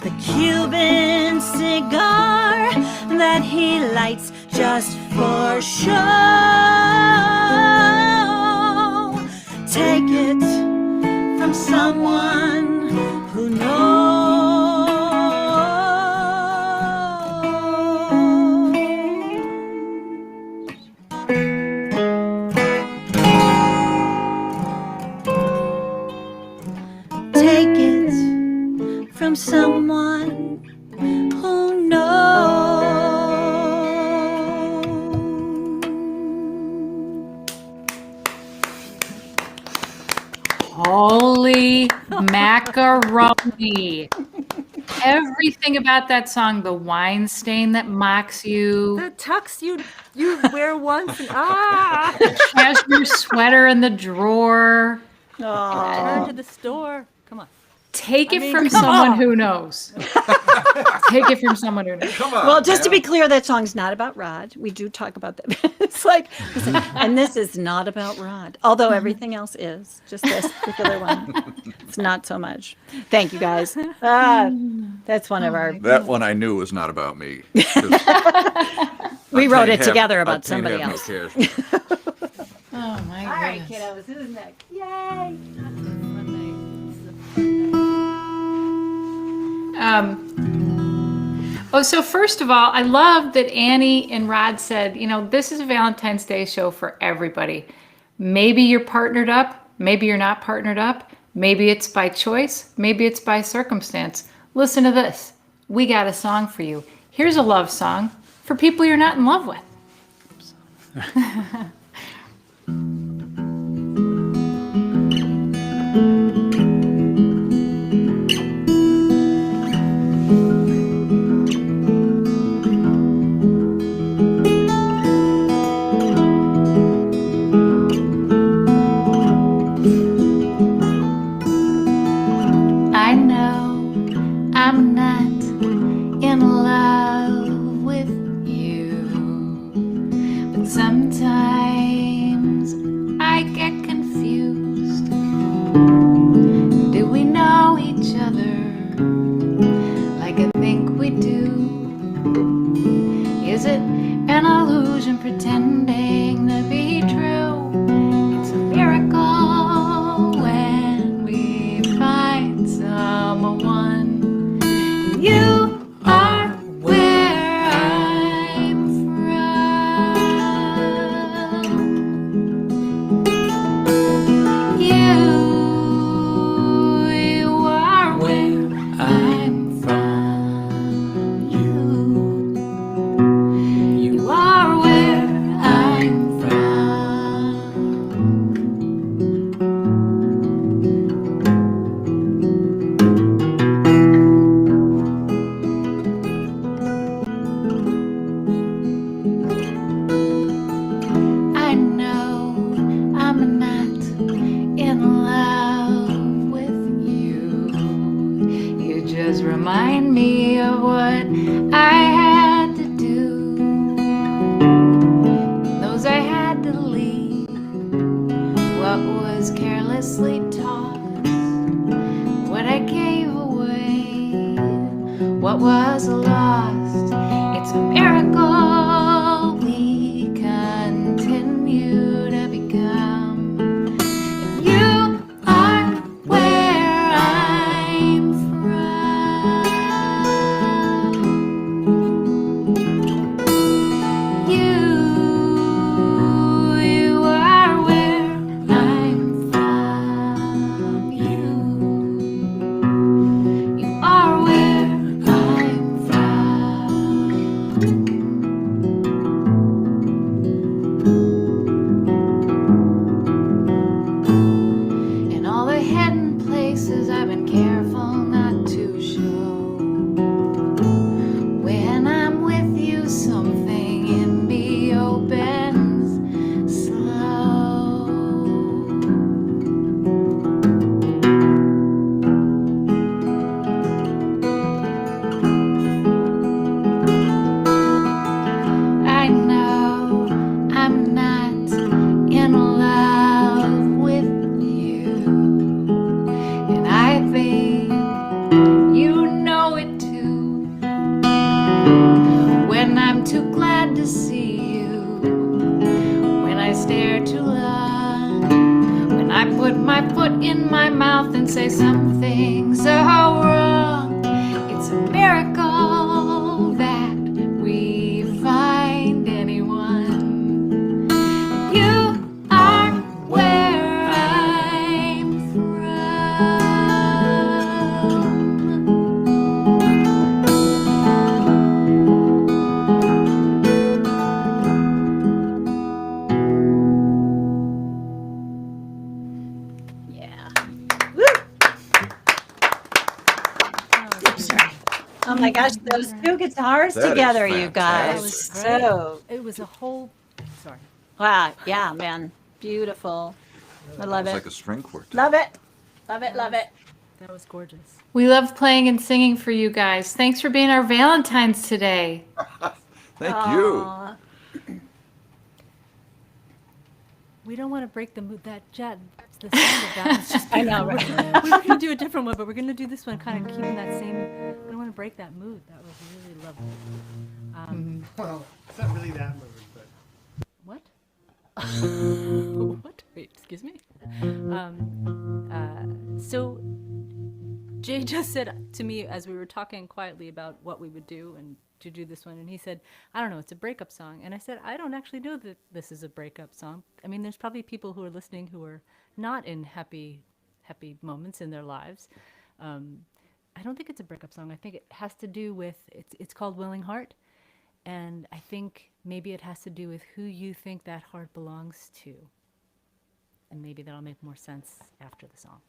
the Cuban cigar that he lights just for show. Take it from someone who knows. Take it from someone who knows. Holy macaroni. Everything about that song, the wine stain that mocks you, The tux you wear once and ah, the cashmere sweater in the drawer. turn to the store. Come on. Take it mean, from come someone on. who knows. Take it from someone who knows. Come on. Well, just to man. be clear, that song's not about Rod. We do talk about that. It's like, listen, and this is not about Rod, although everything else is. Just this particular one, it's not so much. Thank you, guys. That's one of our. That one I knew was not about me. 'Cause We I wrote can't it have- together I about can't somebody have no else. cash. Oh my All right, goodness. kiddos, who's next? Yay! So first of all, I love that Annie and Rod said, this is a Valentine's Day show for everybody. Maybe you're partnered up, maybe you're not partnered up, maybe it's by choice, maybe it's by circumstance. Listen to this. We got a song for you. Here's a love song for people you're not in love with. I know I'm not in love with you, but sometimes I get confused. Do we know each other like I think we do? Is it an illusion pretending to be true? It's a miracle when believe what was carelessly tossed, what I gave away, what was lost. It's a miracle we continue to become. And you are where I'm from. You are where I'm from. You are where I'm from. In all the hidden places I've been careful not to show. When I'm with you, something in me opens slow. I know I'm not in love with you, and I think you know it too. When I'm too glad to see you, when I stare too long, when I put my foot in my mouth and say something so wrong. It's a miracle that we find anyone. You are where I'm Yeah. Woo! Oh my gosh, those two guitars That is together, you fantastic. guys. That was So, It was a whole. Sorry. wow, yeah, man. Beautiful. I love It's it. like a string quartet. Love it. Love it, love it. That was gorgeous. We love playing and singing for you guys. Thanks for being our Valentines today. Thank you. Aw. We don't want to break the mood. The sound of that was just. I know, right? We were going to do a different one, but we're going to do this one kind of keeping that same. We don't want to break that mood. That was really lovely. Well, it's not really that moving, but What? What? Wait, excuse me. So Jay just said to me as we were talking quietly about what we would do and to do this one, and he said, I don't know, it's a breakup song. And I said, I don't actually know that this is a breakup song. I mean, there's probably people who are listening who are not in happy moments in their lives. I don't think it's a breakup song. I think it has to do with, it's called Willing Heart. And I think maybe it has to do with who you think that heart belongs to. And maybe that'll make more sense after the song.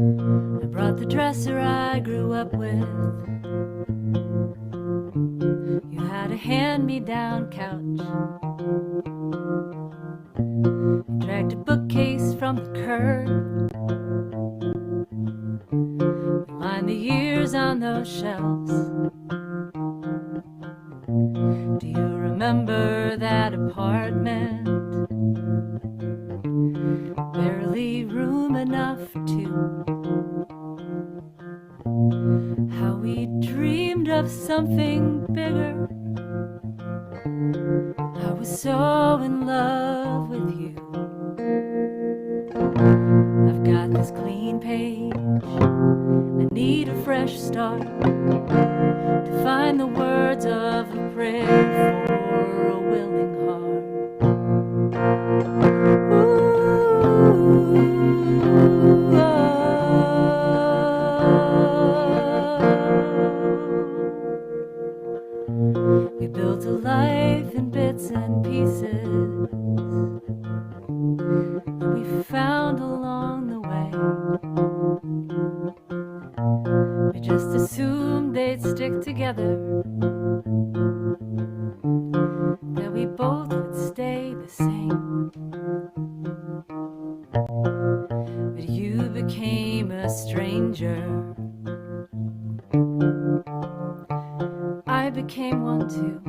I brought the dresser I grew up with. You had a hand-me-down couch. Dragged a bookcase from the curb. Line the years on those shelves. Do you remember that apartment? Barely room enough for two. How we dreamed of something bigger. I was so in love with you. I've got this clean page. I need a fresh start to find the words of a prayer for a willing heart. Ooh, oh. We built a life in bits and pieces that we found along the way. We just assumed they'd stick together, that we both would stay the same. But you became became a stranger. I became one too.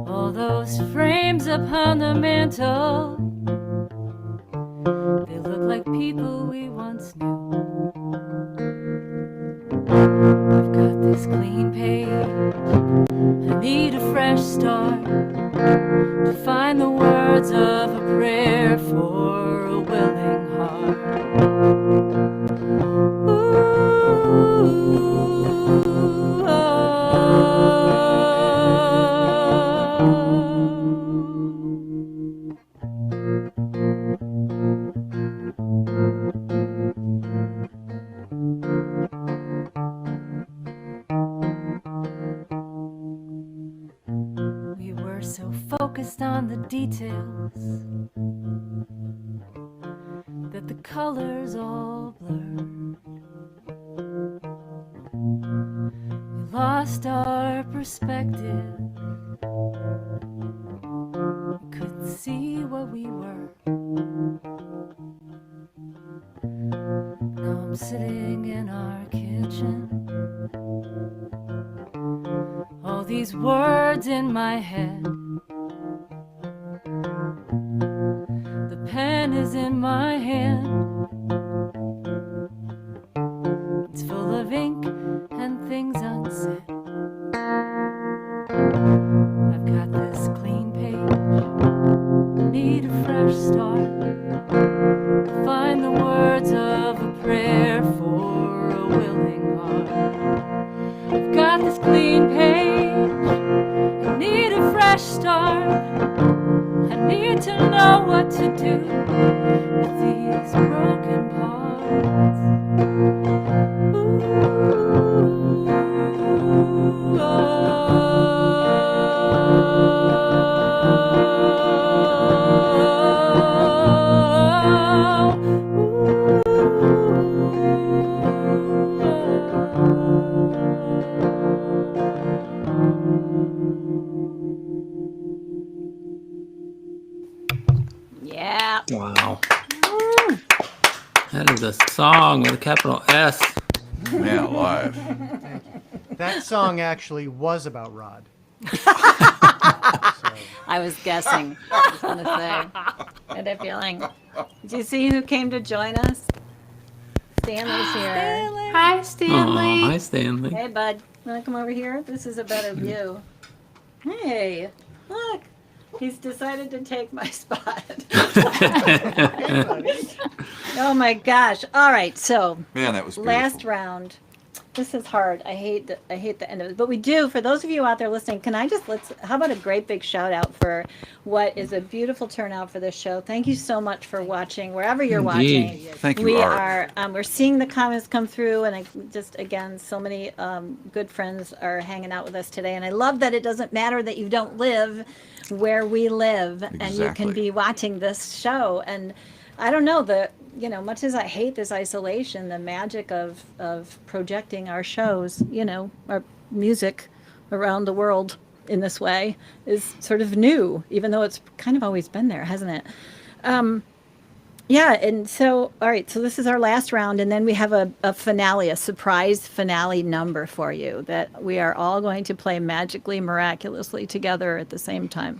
All those frames upon the mantle, they look like people we once knew. I've got this clean page, I need a fresh start to find the words of a prayer for a willing heart. Ooh, we were so focused on the details that the colors all blurred. We lost our perspective. We couldn't see what we were. Now I'm sitting in our kitchen. All these words in my head. The pen is in my hand. It's full of ink and things unsaid. I've got this clean page, need a fresh start to find the words of a prayer for a willing heart. I've got this clean page, I need a fresh start. I need to know what to do with these broken parts. Ooh, Yeah. Wow. That is a song with a capital S. Man alive. That song actually was about Rod. I was guessing. I was going to say. I had a feeling. Did you see who came to join us? Stanley's here. Hi, Aw, Stanley. hi, Stanley. Hey, bud. Want to come over here? This is a better view. Hey, look. He's decided to take my spot. Oh my gosh. All right. So Man, that was beautiful. last round. This is hard. I hate the end of it. But we do, for those of you out there listening, can I just how about a great big shout out for what is a beautiful turnout for this show. Thank you so much for watching wherever you're Indeed. watching. Thank you, We Art. are we're seeing the comments come through, and again, so many good friends are hanging out with us today. And I love that it doesn't matter that you don't live where we live, and you can Exactly. be watching this show. And I don't know, much as I hate this isolation, the magic of projecting our shows, our music around the world in this way is sort of new, even though it's kind of always been there, hasn't it? Yeah, and so, all right, so this is our last round, and then we have a finale, a surprise finale number for you that we are all going to play magically, miraculously together at the same time.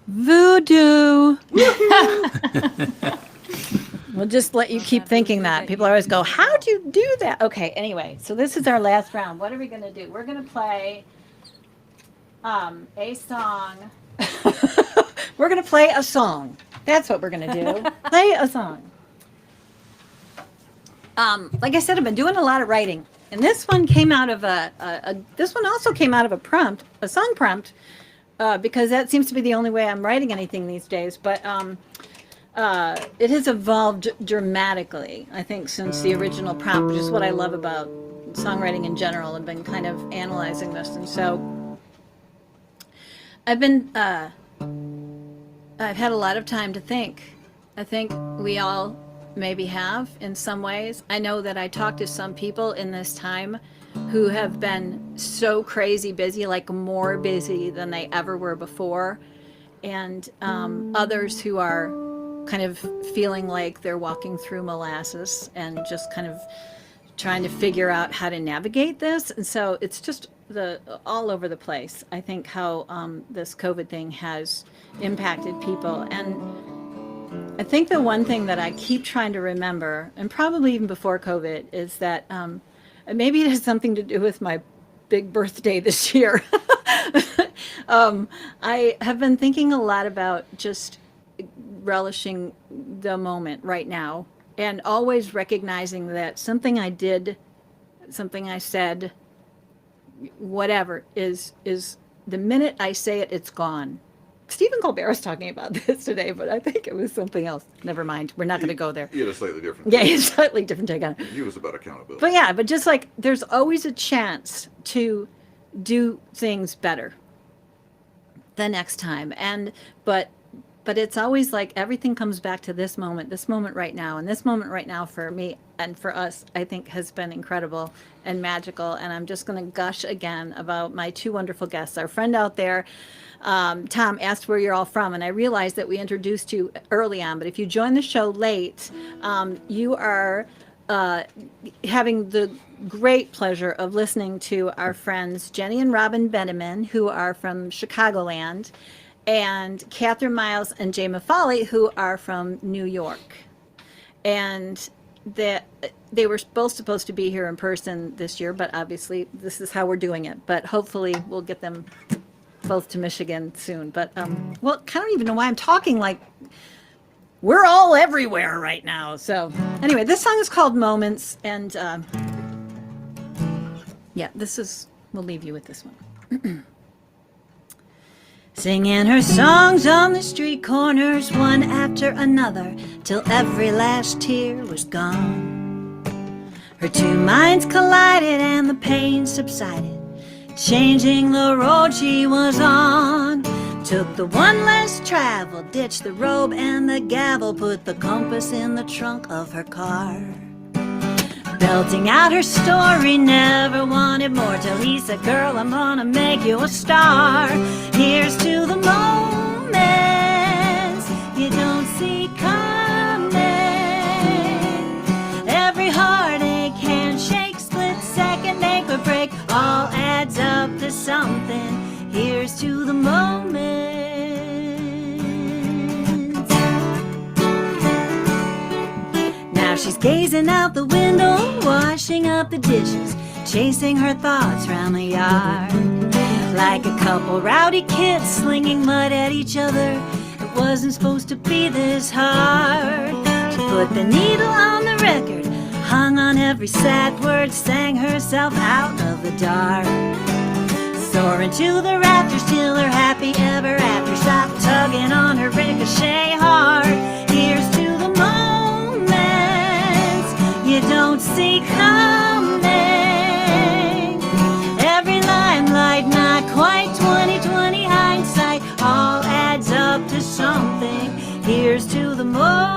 Voodoo! We'll just let you keep thinking that. People always go, how'd you do that? Okay, anyway, so this is our last round. What are we going to do? We're going to play a song. We're going to play a song. That's what we're going to do. Play a song. Like I said, I've been doing a lot of writing. And this one came out of this one also came out of a prompt, a song prompt, because that seems to be the only way I'm writing anything these days. But it has evolved dramatically, I think, since the original prompt, which is what I love about songwriting in general. I've been kind of analyzing this. And so I've had a lot of time to think. I think we all maybe have in some ways. I know that I talked to some people in this time who have been so crazy busy, like more busy than they ever were before. And others who are kind of feeling like they're walking through molasses and just kind of trying to figure out how to navigate this. And so it's just all over the place. I think how this COVID thing has impacted people. And I think the one thing that I keep trying to remember, and probably even before COVID, is that and maybe it has something to do with my big birthday this year. I have been thinking a lot about just relishing the moment right now, and always recognizing that something I did, something I said, whatever, is the minute I say it, it's gone. Stephen Colbert was talking about this today, but I think it was something else. Never mind. We're not going to go there. He had a slightly different. Yeah, it's slightly different take on it. He was about accountability. But yeah, but just like there's always a chance to do things better the next time. And but it's always like everything comes back to this moment right now. And this moment right now for me and for us, I think has been incredible and magical. And I'm just going to gush again about my two wonderful guests. Our friend out there, Tom, asked where you're all from, and I realized that we introduced you early on, but if you joined the show late, you are having the great pleasure of listening to our friends Jenny and Robin Bienemann, who are from Chicagoland, and Catherine Miles and Jay Mafale, who are from New York. And they were both supposed to be here in person this year, but obviously this is how we're doing it. But hopefully we'll get them both to Michigan soon. But well, I don't even know why I'm talking like we're all everywhere right now. So anyway, this song is called Moments, and yeah, we'll leave you with this one. Singing her songs on the street corners, one after another, till every last tear was gone. Her two minds collided and the pain subsided, changing the road she was on. Took the one less traveled, ditched the robe and the gavel, put the compass in the trunk of her car. Belting out her story, never wanted more, till he said, girl, I'm gonna make you a star. Here's to the moments you don't see coming. Every heartache, handshake, split second ache or break, all adds up to something. Here's to the moments. Now she's gazing out the window, washing up the dishes, chasing her thoughts round the yard. Like a couple rowdy kids slinging mud at each other, it wasn't supposed to be this hard. She put the needle on the record, hung on every sad word, sang herself out of the dark. Soaring to the rafters till her happy ever after stopped tugging on her ricochet heart. Here's to the moments you don't see coming. Every limelight, not quite 20/20 hindsight, all adds up to something. Here's to the moments.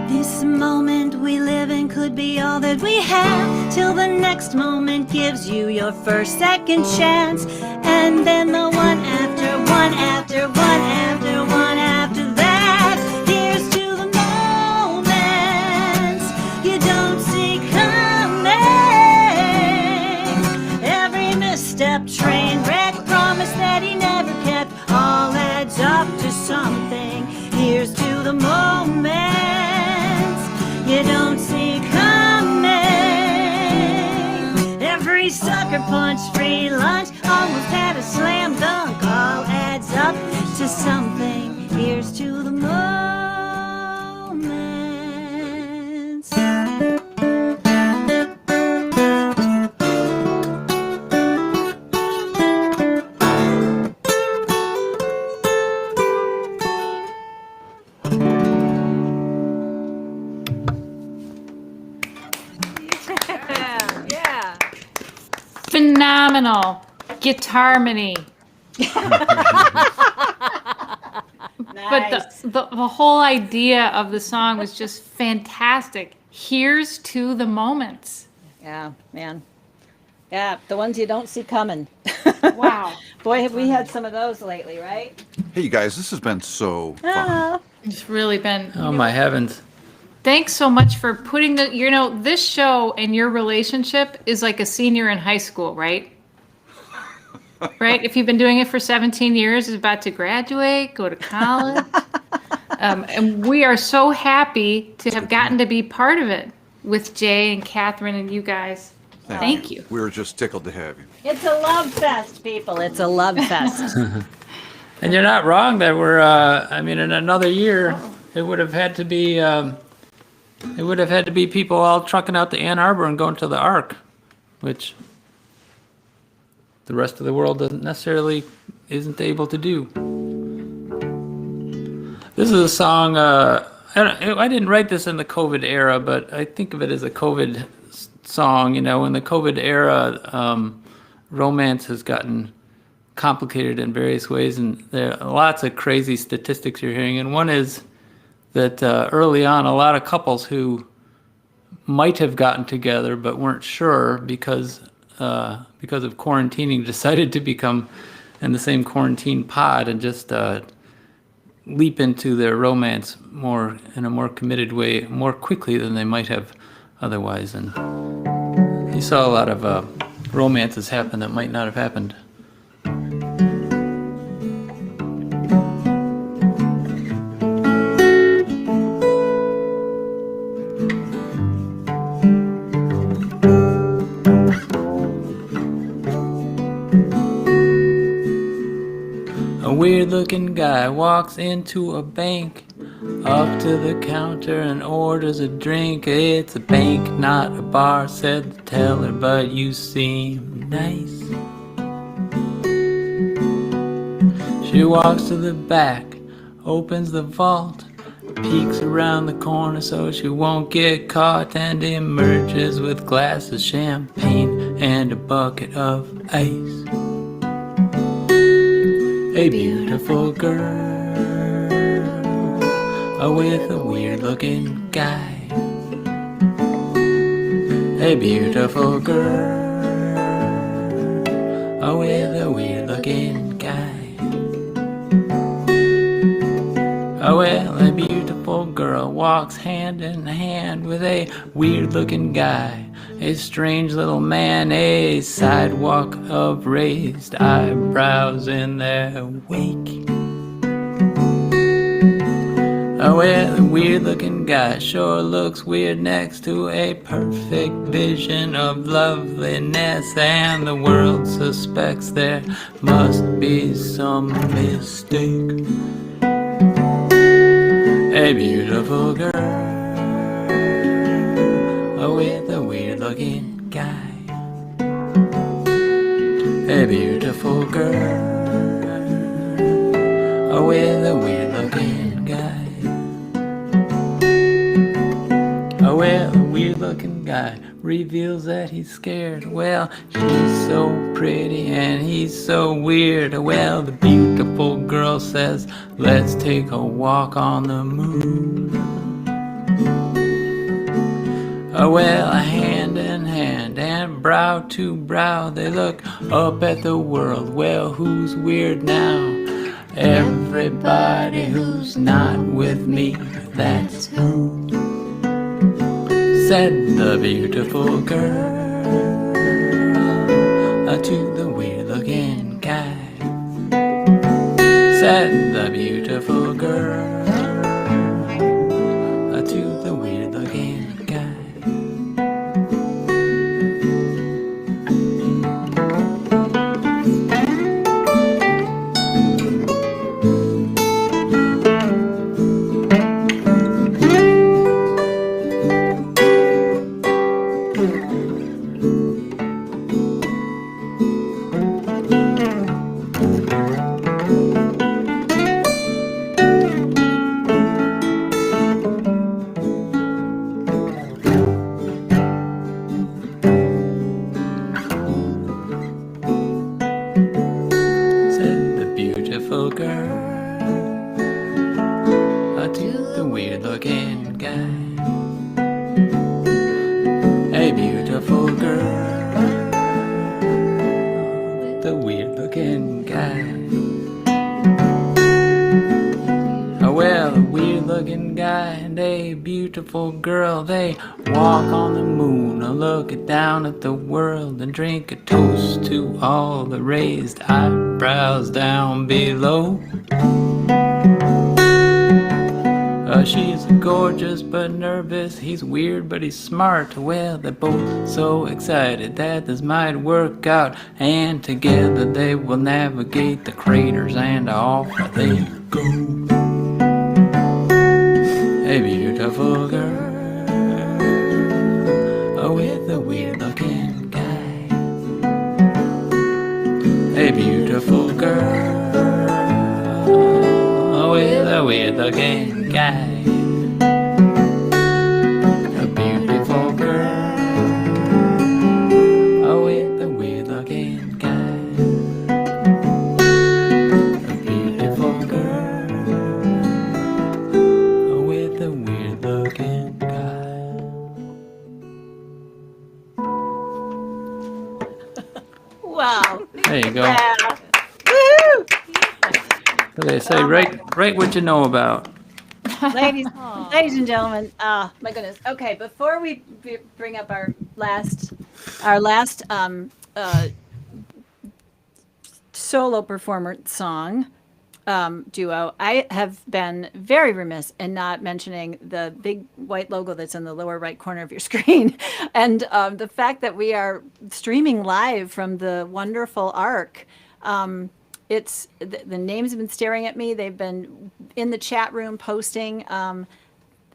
This moment we live in could be all that we have, till the next moment gives you your first, second chance, and then the one after, one after, one after, one after that. Here's to the moments you don't see coming. Every misstep, train wreck, promise that he never kept, all adds up to something. Here's to the moments you don't see coming. Every sucker punch, free lunch, almost had a slam dunk, all adds up to something. Here's to the moments. Phenomenal guitarmony. But Nice. the whole idea of the song was just fantastic. Here's to the moments. Yeah, man. Yeah, the ones you don't see coming. Wow. Boy, have we had some of those lately, right? Hey, you guys, this has been so fun. Ah, It's really been. Oh my heavens. Thanks so much for putting this show and your relationship is like a senior in high school, right? Right? If you've been doing it for 17 years, is about to graduate, go to college. And we are so happy to have gotten to be part of it with Jay and Catherine and you guys. Thank you. We were just tickled to have you. it's a love fest, people. It's a love fest. And you're not wrong that we're, in another year, it would have had to be, people all trucking out to Ann Arbor and going to the Ark, which the rest of the world isn't able to do. This is a song, I didn't write this in the COVID era, but I think of it as a COVID song. In the COVID era, romance has gotten complicated in various ways, and there are lots of crazy statistics you're hearing. And one is that early on, a lot of couples who might have gotten together but weren't sure because of quarantining decided to become in the same quarantine pod and just leap into their romance in a more committed way more quickly than they might have otherwise. And you saw a lot of romances happen that might not have happened. A weird-looking guy walks into a bank, up to the counter and orders a drink. It's a bank, not a bar, said the teller, but you seem nice. She walks to the back, opens the vault, peeks around the corner so she won't get caught, and emerges with glass of champagne and a bucket of ice. A beautiful girl with a weird-looking guy. A beautiful girl with a weird-looking guy. Well, a beautiful girl walks hand in hand with a weird-looking guy. A strange little man, a sidewalk of raised eyebrows in their wake. Well, the weird-looking guy sure looks weird next to a perfect vision of loveliness, and the world suspects there must be some mistake. A beautiful girl with a weird-looking guy. A beautiful girl with a weird-looking guy. Well, a weird-looking guy reveals that he's scared. Well, she's so pretty and he's so weird. Well, the beautiful girl says, let's take a walk on the moon. Well, hand in hand and brow to brow, they look up at the world. Well, who's weird now? Everybody who's not with me, that's who. Said the beautiful girl to the weird-looking guy. Said the beautiful girl to the weird-looking guy. weird looking guy. A beautiful girl, the weird looking guy. Well, a weird looking guy and a beautiful girl, they walk on the moon, look down at the world, and drink a toast to all the raised eyebrows down below. She's gorgeous but nervous, he's weird but he's smart. Well, they're both so excited that this might work out, and together they will navigate the craters, and off they go. A beautiful girl with a weird looking guy. A beautiful girl with a weird looking guy. A beautiful girl with a weird looking guy. A beautiful girl with a weird looking guy. Wow. There you go. Yeah. Woo! So they say, write what you know about. ladies and gentlemen, my goodness. Okay, before we bring up our last solo performance song duo, I have been very remiss in not mentioning the big white logo that's in the lower right corner of your screen, and the fact that we are streaming live from the wonderful Ark. It's the names have been staring at me. They've been in the chat room posting.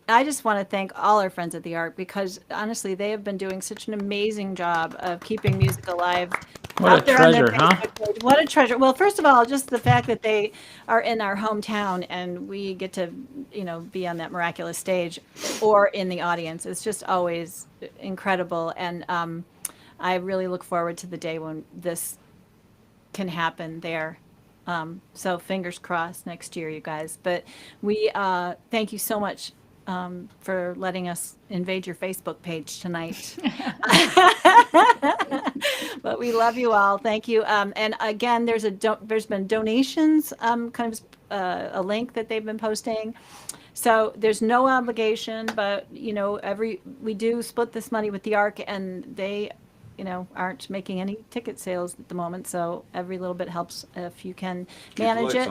I just want to thank all our friends at the Ark, because honestly, they have been doing such an amazing job of keeping music alive. What out a there on their treasure, huh? Facebook page. What a treasure. Well, first of all, just the fact that they are in our hometown and we get to, be on that miraculous stage or in the audience. It's just always incredible. And I really look forward to the day when this can happen there. So fingers crossed next year, you guys. But we thank you so much for letting us invade your Facebook page tonight. But we love you all. Thank you. And again, there's been donations, kind of a link that they've been posting. So there's no obligation, but we do split this money with the Ark, and they aren't making any ticket sales at the moment. So every little bit helps if you can manage it.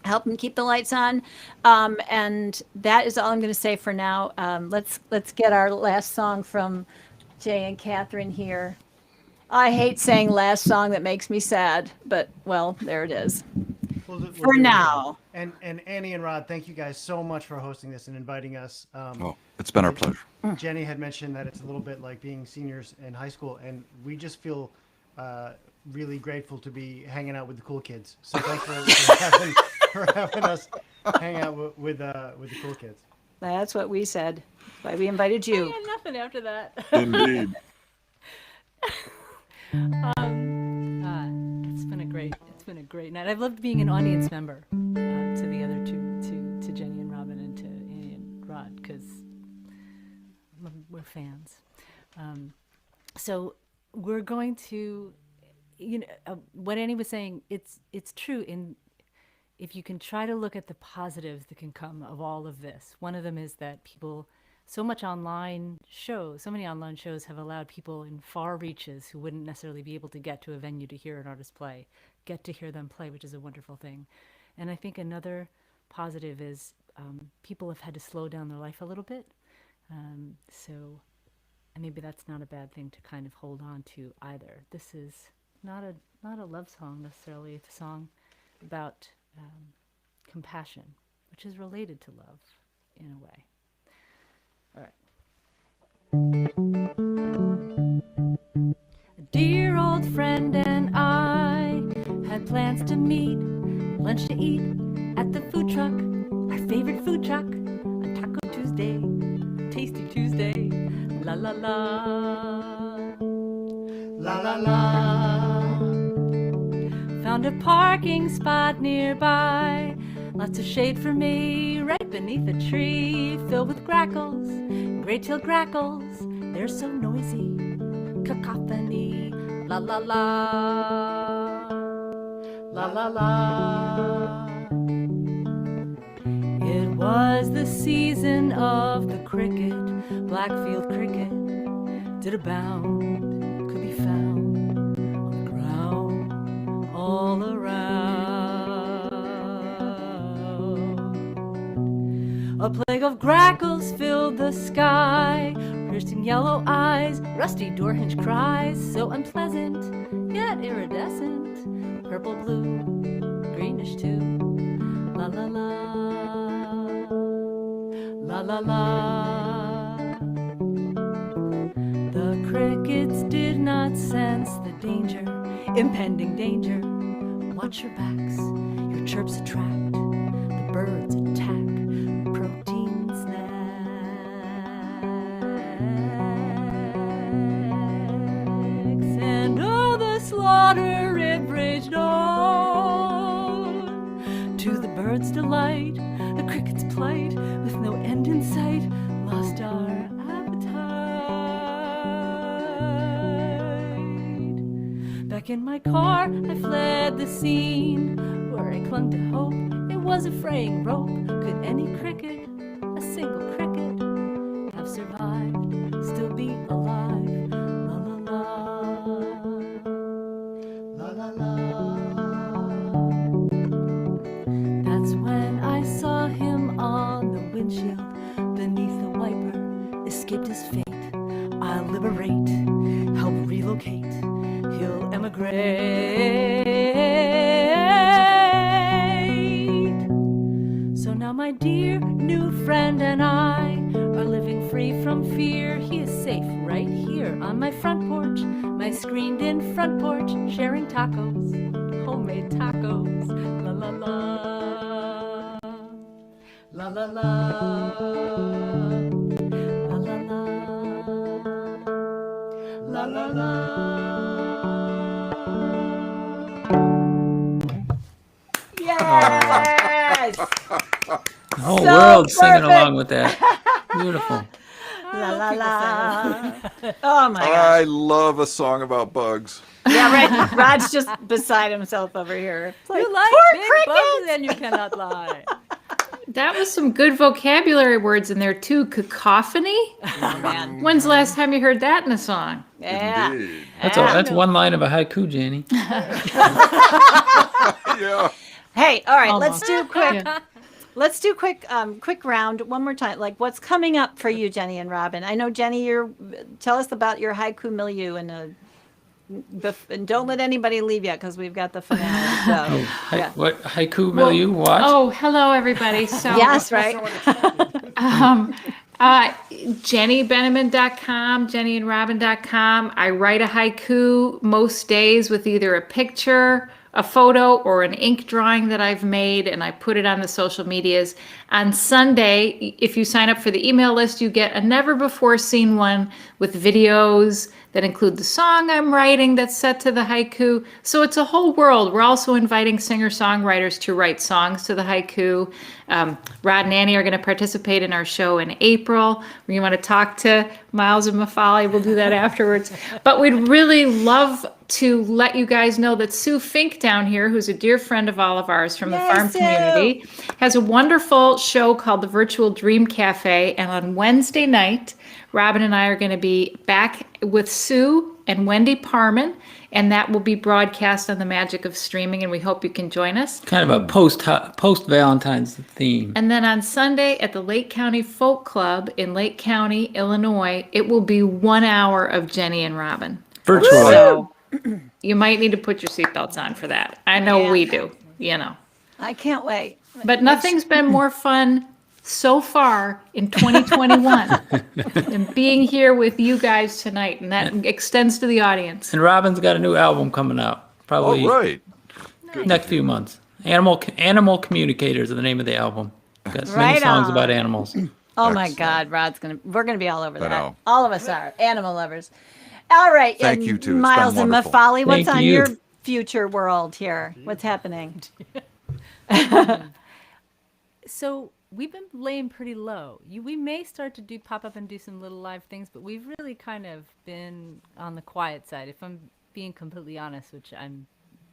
Help them keep the lights on. And that is all I'm going to say for now. Let's get our last song from Jay and Catherine here. I hate saying last song, that makes me sad, but well, there it is. We'll For do it. now. And Annie and Rod, thank you guys so much for hosting this and inviting us. It's been our pleasure. Jenny had mentioned that it's a little bit like being seniors in high school, and we just feel really grateful to be hanging out with the cool kids. So thanks for having us hang out with the cool kids. That's what we said. That's why we invited you. I had nothing after that. Indeed. It's been a great night. I've loved being an audience member to the other two, to Jenny and Robin and to Annie and Rod, because we're fans. So we're going to, what Annie was saying, it's true. If you can try to look at the positives that can come of all of this, one of them is that so many online shows have allowed people in far reaches who wouldn't necessarily be able to get to a venue to hear an artist play, get to hear them play, which is a wonderful thing. And I think another positive is people have had to slow down their life a little bit. And maybe that's not a bad thing to kind of hold on to either. This is not a love song necessarily. It's a song about compassion, which is related to love in a way. All right. A dear old friend and I had plans to meet, lunch to eat at the food truck, our favorite food truck, on Taco Tuesday, Tasty Tuesday, la la la, la la la. Found a parking spot nearby, lots of shade for me right beneath a tree filled with grackles, great-tailed grackles. They're so noisy, cacophony. La la la, la la la. It was the season of the cricket, Blackfield cricket. Did a bound, could be found on the ground all around. A plague of grackles filled the sky, piercing yellow eyes, rusty door hinge cries, so unpleasant yet iridescent, purple, blue, greenish too. La la la, la la la. The crickets did not sense the danger, impending danger. Watch your backs, your chirps attract, the birds attack, protein snacks. And oh, the slaughter it raged on, to the birds' delight, the cricket's plight, with no end in sight, lost our appetite. Back in my car, I fled the scene, where I clung to hope. It was a fraying rope. Could any cricket, a single cricket, have survived, still be alive? La la la, la la la. That's when I saw him on the windshield, beneath the wiper, escaped his fate. I'll liberate, help relocate, he'll emigrate. So now my dear new friend and I are living free from fear. He is safe right here on my front porch, my screened-in front porch, sharing tacos, homemade tacos. La la la, la la la, la la la, la la la. Yes. The whole So world singing perfect. along with that. Beautiful. La la la. Oh my gosh. I love a song about bugs. Yeah, right. Rod's just beside himself over here. It's You like poor big crickets. bugs and you cannot lie. That was some good vocabulary words in there too. Cacophony? Oh, man. When's the last time you heard that in a song? Yeah. Indeed. That's one line of a haiku, Janie. Yeah. Hey, all right, Almost. let's do quick. Yeah. Let's do quick round one more time. Like, what's coming up for you, Jenny and Robin? I know, Jenny, tell us about your haiku milieu and don't let anybody leave yet because we've got the finale. So, yeah. What haiku milieu? What? Oh, hello everybody. So Yes, right. JennyBienemann.com, JennyandRobin.com. I write a haiku most days with either a picture, a photo, or an ink drawing that I've made, and I put it on the social medias. On Sunday, if you sign up for the email list, you get a never before seen one with videos that include the song I'm writing that's set to the haiku. So it's a whole world. We're also inviting singer-songwriters to write songs to the haiku. Rod and Annie are going to participate in our show in April. We want to talk to Miles and Mafale. We'll do that afterwards. But we'd really love to let you guys know that Sue Fink down here, who's a dear friend of all of ours from the Yay, farm Sue. community, has a wonderful show called the Virtual Dream Cafe. And on Wednesday night, Robin and I are going to be back with Sue and Wendy Parman, and that will be broadcast on the magic of streaming, and we hope you can join us. Kind of a post Valentine's theme. And then on Sunday at the Lake County Folk Club in Lake County, Illinois, it will be 1 hour of Jenny and Robin. Virtually. So you might need to put your seatbelts on for that. I know Yeah. we do, you know. I can't wait. But nothing's been more fun so far in 2021 than being here with you guys tonight, and that extends to the audience. And Robin's got a new album coming out. Probably All right. next few months. Animal Communicators is the name of the album. Got many Right songs on. about animals. Oh my Excellent. God, we're gonna be all over I that. know. All of us are animal lovers. All right, Thank and you, too. It's been Miles and wonderful. Mafale, what's Thank on you. your future world here? What's happening? So we've been laying pretty low. We may start to pop up and do some little live things, but we've really kind of been on the quiet side, if I'm being completely honest, which I'm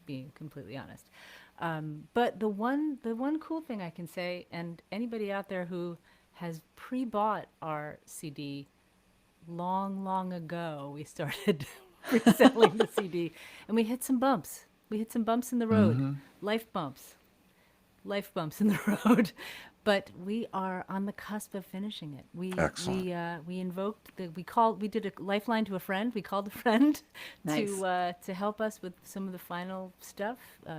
being completely honest. But the one cool thing I can say, and anybody out there who has pre-bought our CD long ago, we started reselling the CD, and we hit some bumps. We hit some bumps in the road, life bumps in the road. But we are on the cusp of finishing it. Excellent. We did a lifeline to a friend. We called a friend Nice. to help us with some of the final stuff.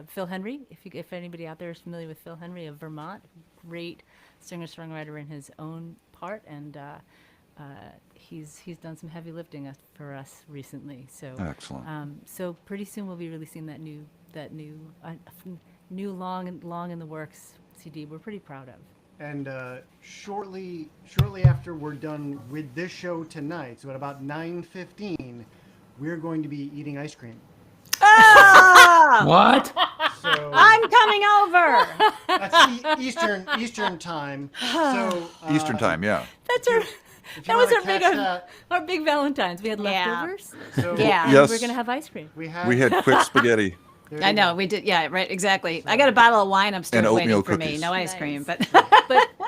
Phil Henry, if anybody out there is familiar with Phil Henry of Vermont, great singer-songwriter in his own part, and he's done some heavy lifting for us recently. So Excellent. so pretty soon we'll be releasing that new long in the works CD. We're pretty proud of. And shortly after we're done with this show tonight, so at about 9:15, we're going to be eating ice cream. Oh, What? So I'm coming over. that's Eastern time. So Eastern time, yeah. That's our. if you That was wanna catch that, our big Valentines. We had Yeah. leftovers. so Yeah. And Yes. we're gonna have ice cream. we had Quick spaghetti. there I you know go. we did. Yeah, right. Exactly. I got a bottle of wine upstairs And waiting oatmeal for me. cookies. No ice Nice. cream, but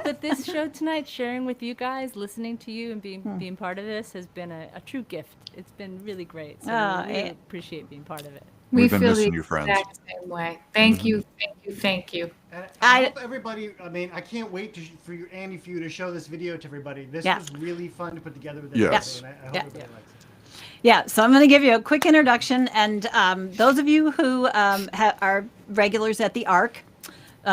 But this show tonight, sharing with you guys, listening to you, and being part of this has been a true gift. It's been really great. So Oh, we really it- appreciate being part of it. We We've been feel missing the you, friends. exact same way. Thank you, thank you. And I- I hope everybody. I mean, I can't wait for you, Andy, for you to show this video to everybody. This Yeah. was really fun to put together with Yes. everybody, and I hope Yeah. everybody likes it. yeah. So I'm going to give you a quick introduction, and those of you who are regulars at the Ark,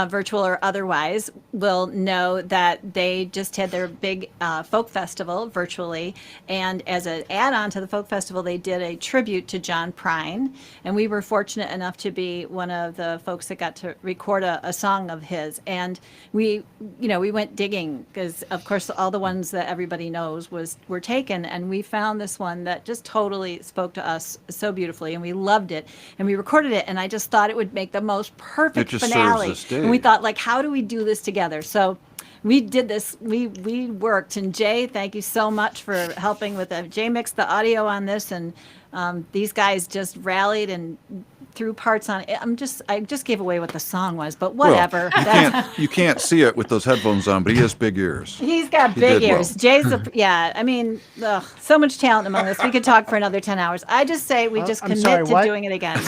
virtual or otherwise, will know that they just had their big folk festival virtually. And as an add-on to the folk festival, they did a tribute to John Prine. And we were fortunate enough to be one of the folks that got to record a song of his. And we went digging because, of course, all the ones that everybody knows were taken. And we found this one that just totally spoke to us so beautifully. And we loved it. And we recorded it. And I just thought it would make the most perfect It just serves finale. this day. And we thought, like, how do we do this together? So we did this. We worked. And Jay, thank you so much for helping with that. Jay mixed the audio on this, and these guys just rallied and threw parts on it. I just gave away what the song was, but whatever. Well, you can't see it with those headphones on, but he has big ears. He's got He big did well. ears. Jay's yeah. I mean, so much talent among us. We could talk for another 10 hours. I just say we just I'm commit sorry, to what? doing it again.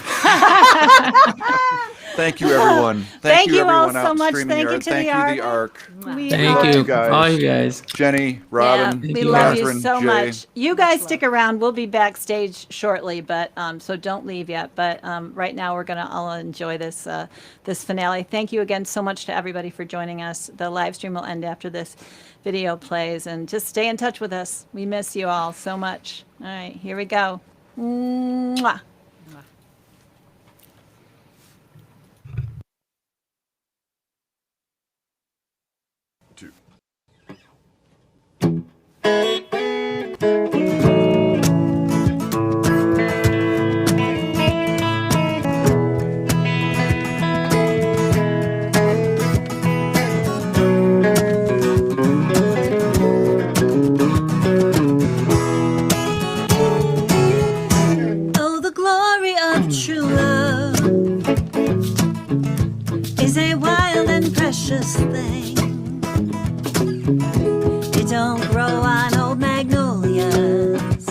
Thank you, everyone. Thank you all everyone so out much. streaming Thank the you Ark. to Thank the you, the Ark. Ark. We Thank love you, guys. all you guys. Jenny, Robin, we you. love you Catherine, so Jay. much. You guys stick around. We'll be backstage shortly, but so don't leave yet. But right now we're gonna all enjoy this this finale. Thank you again so much to everybody for joining us. The live stream will end after this video plays, and just stay in touch with us. We miss you all so much. All right, here we go. Mwah. Two. Oh, the glory of true love is a wild and precious thing. It don't grow on old magnolias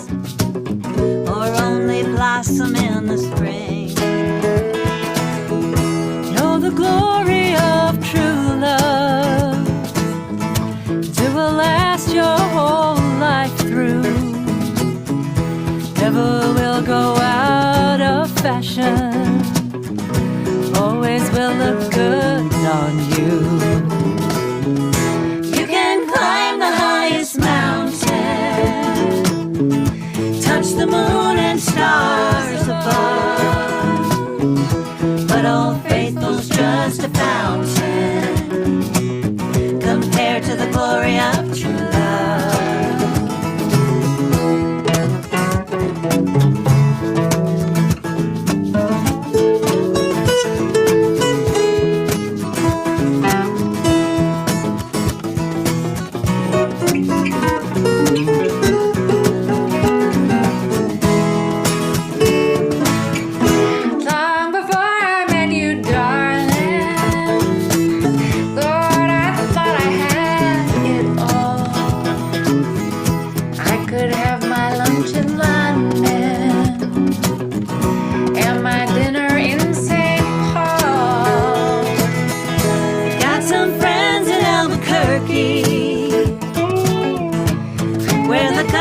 or only blossom in the spring. No, the glory of true love, it will last your whole life through. Never will go out of fashion, always will look good on you. You can climb the highest mountain, touch the moon and stars above, but Old Faithful's just a fountain compared to the glory of true love.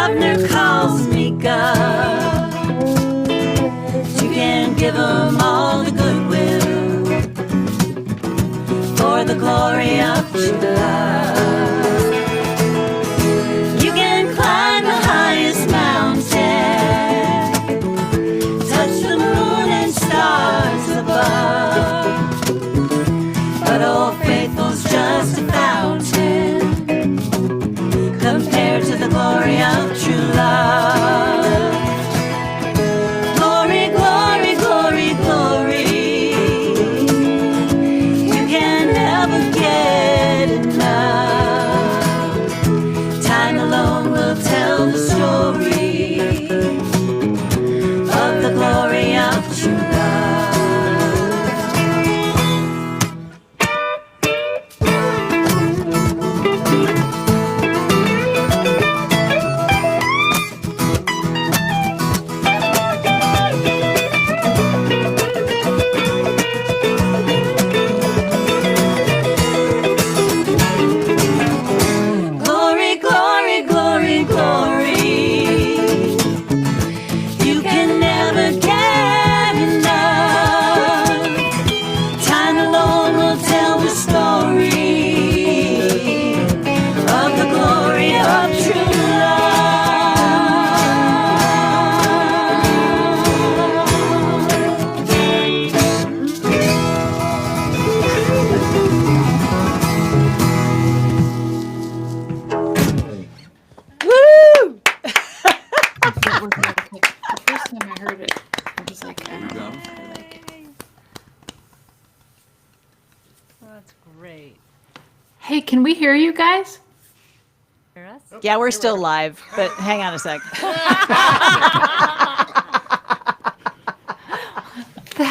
governor calls me God. You can give him all the goodwill for the glory of true love. You can climb the highest mountain, touch the moon and stars above, but Old Faithful's just a fountain compared to the glory of true love. Glory, glory, glory, glory. You can never get enough. Time alone will tell the story of the glory of true love. Glory, glory, glory, glory. You can never get enough. Time alone will tell the story of the glory of true Woo! That was like, the first time I heard it, I was like, I don't know if I like it. That's great. Hey, can we hear you guys? Hear us? Yeah, we're still live, but hang on a sec. That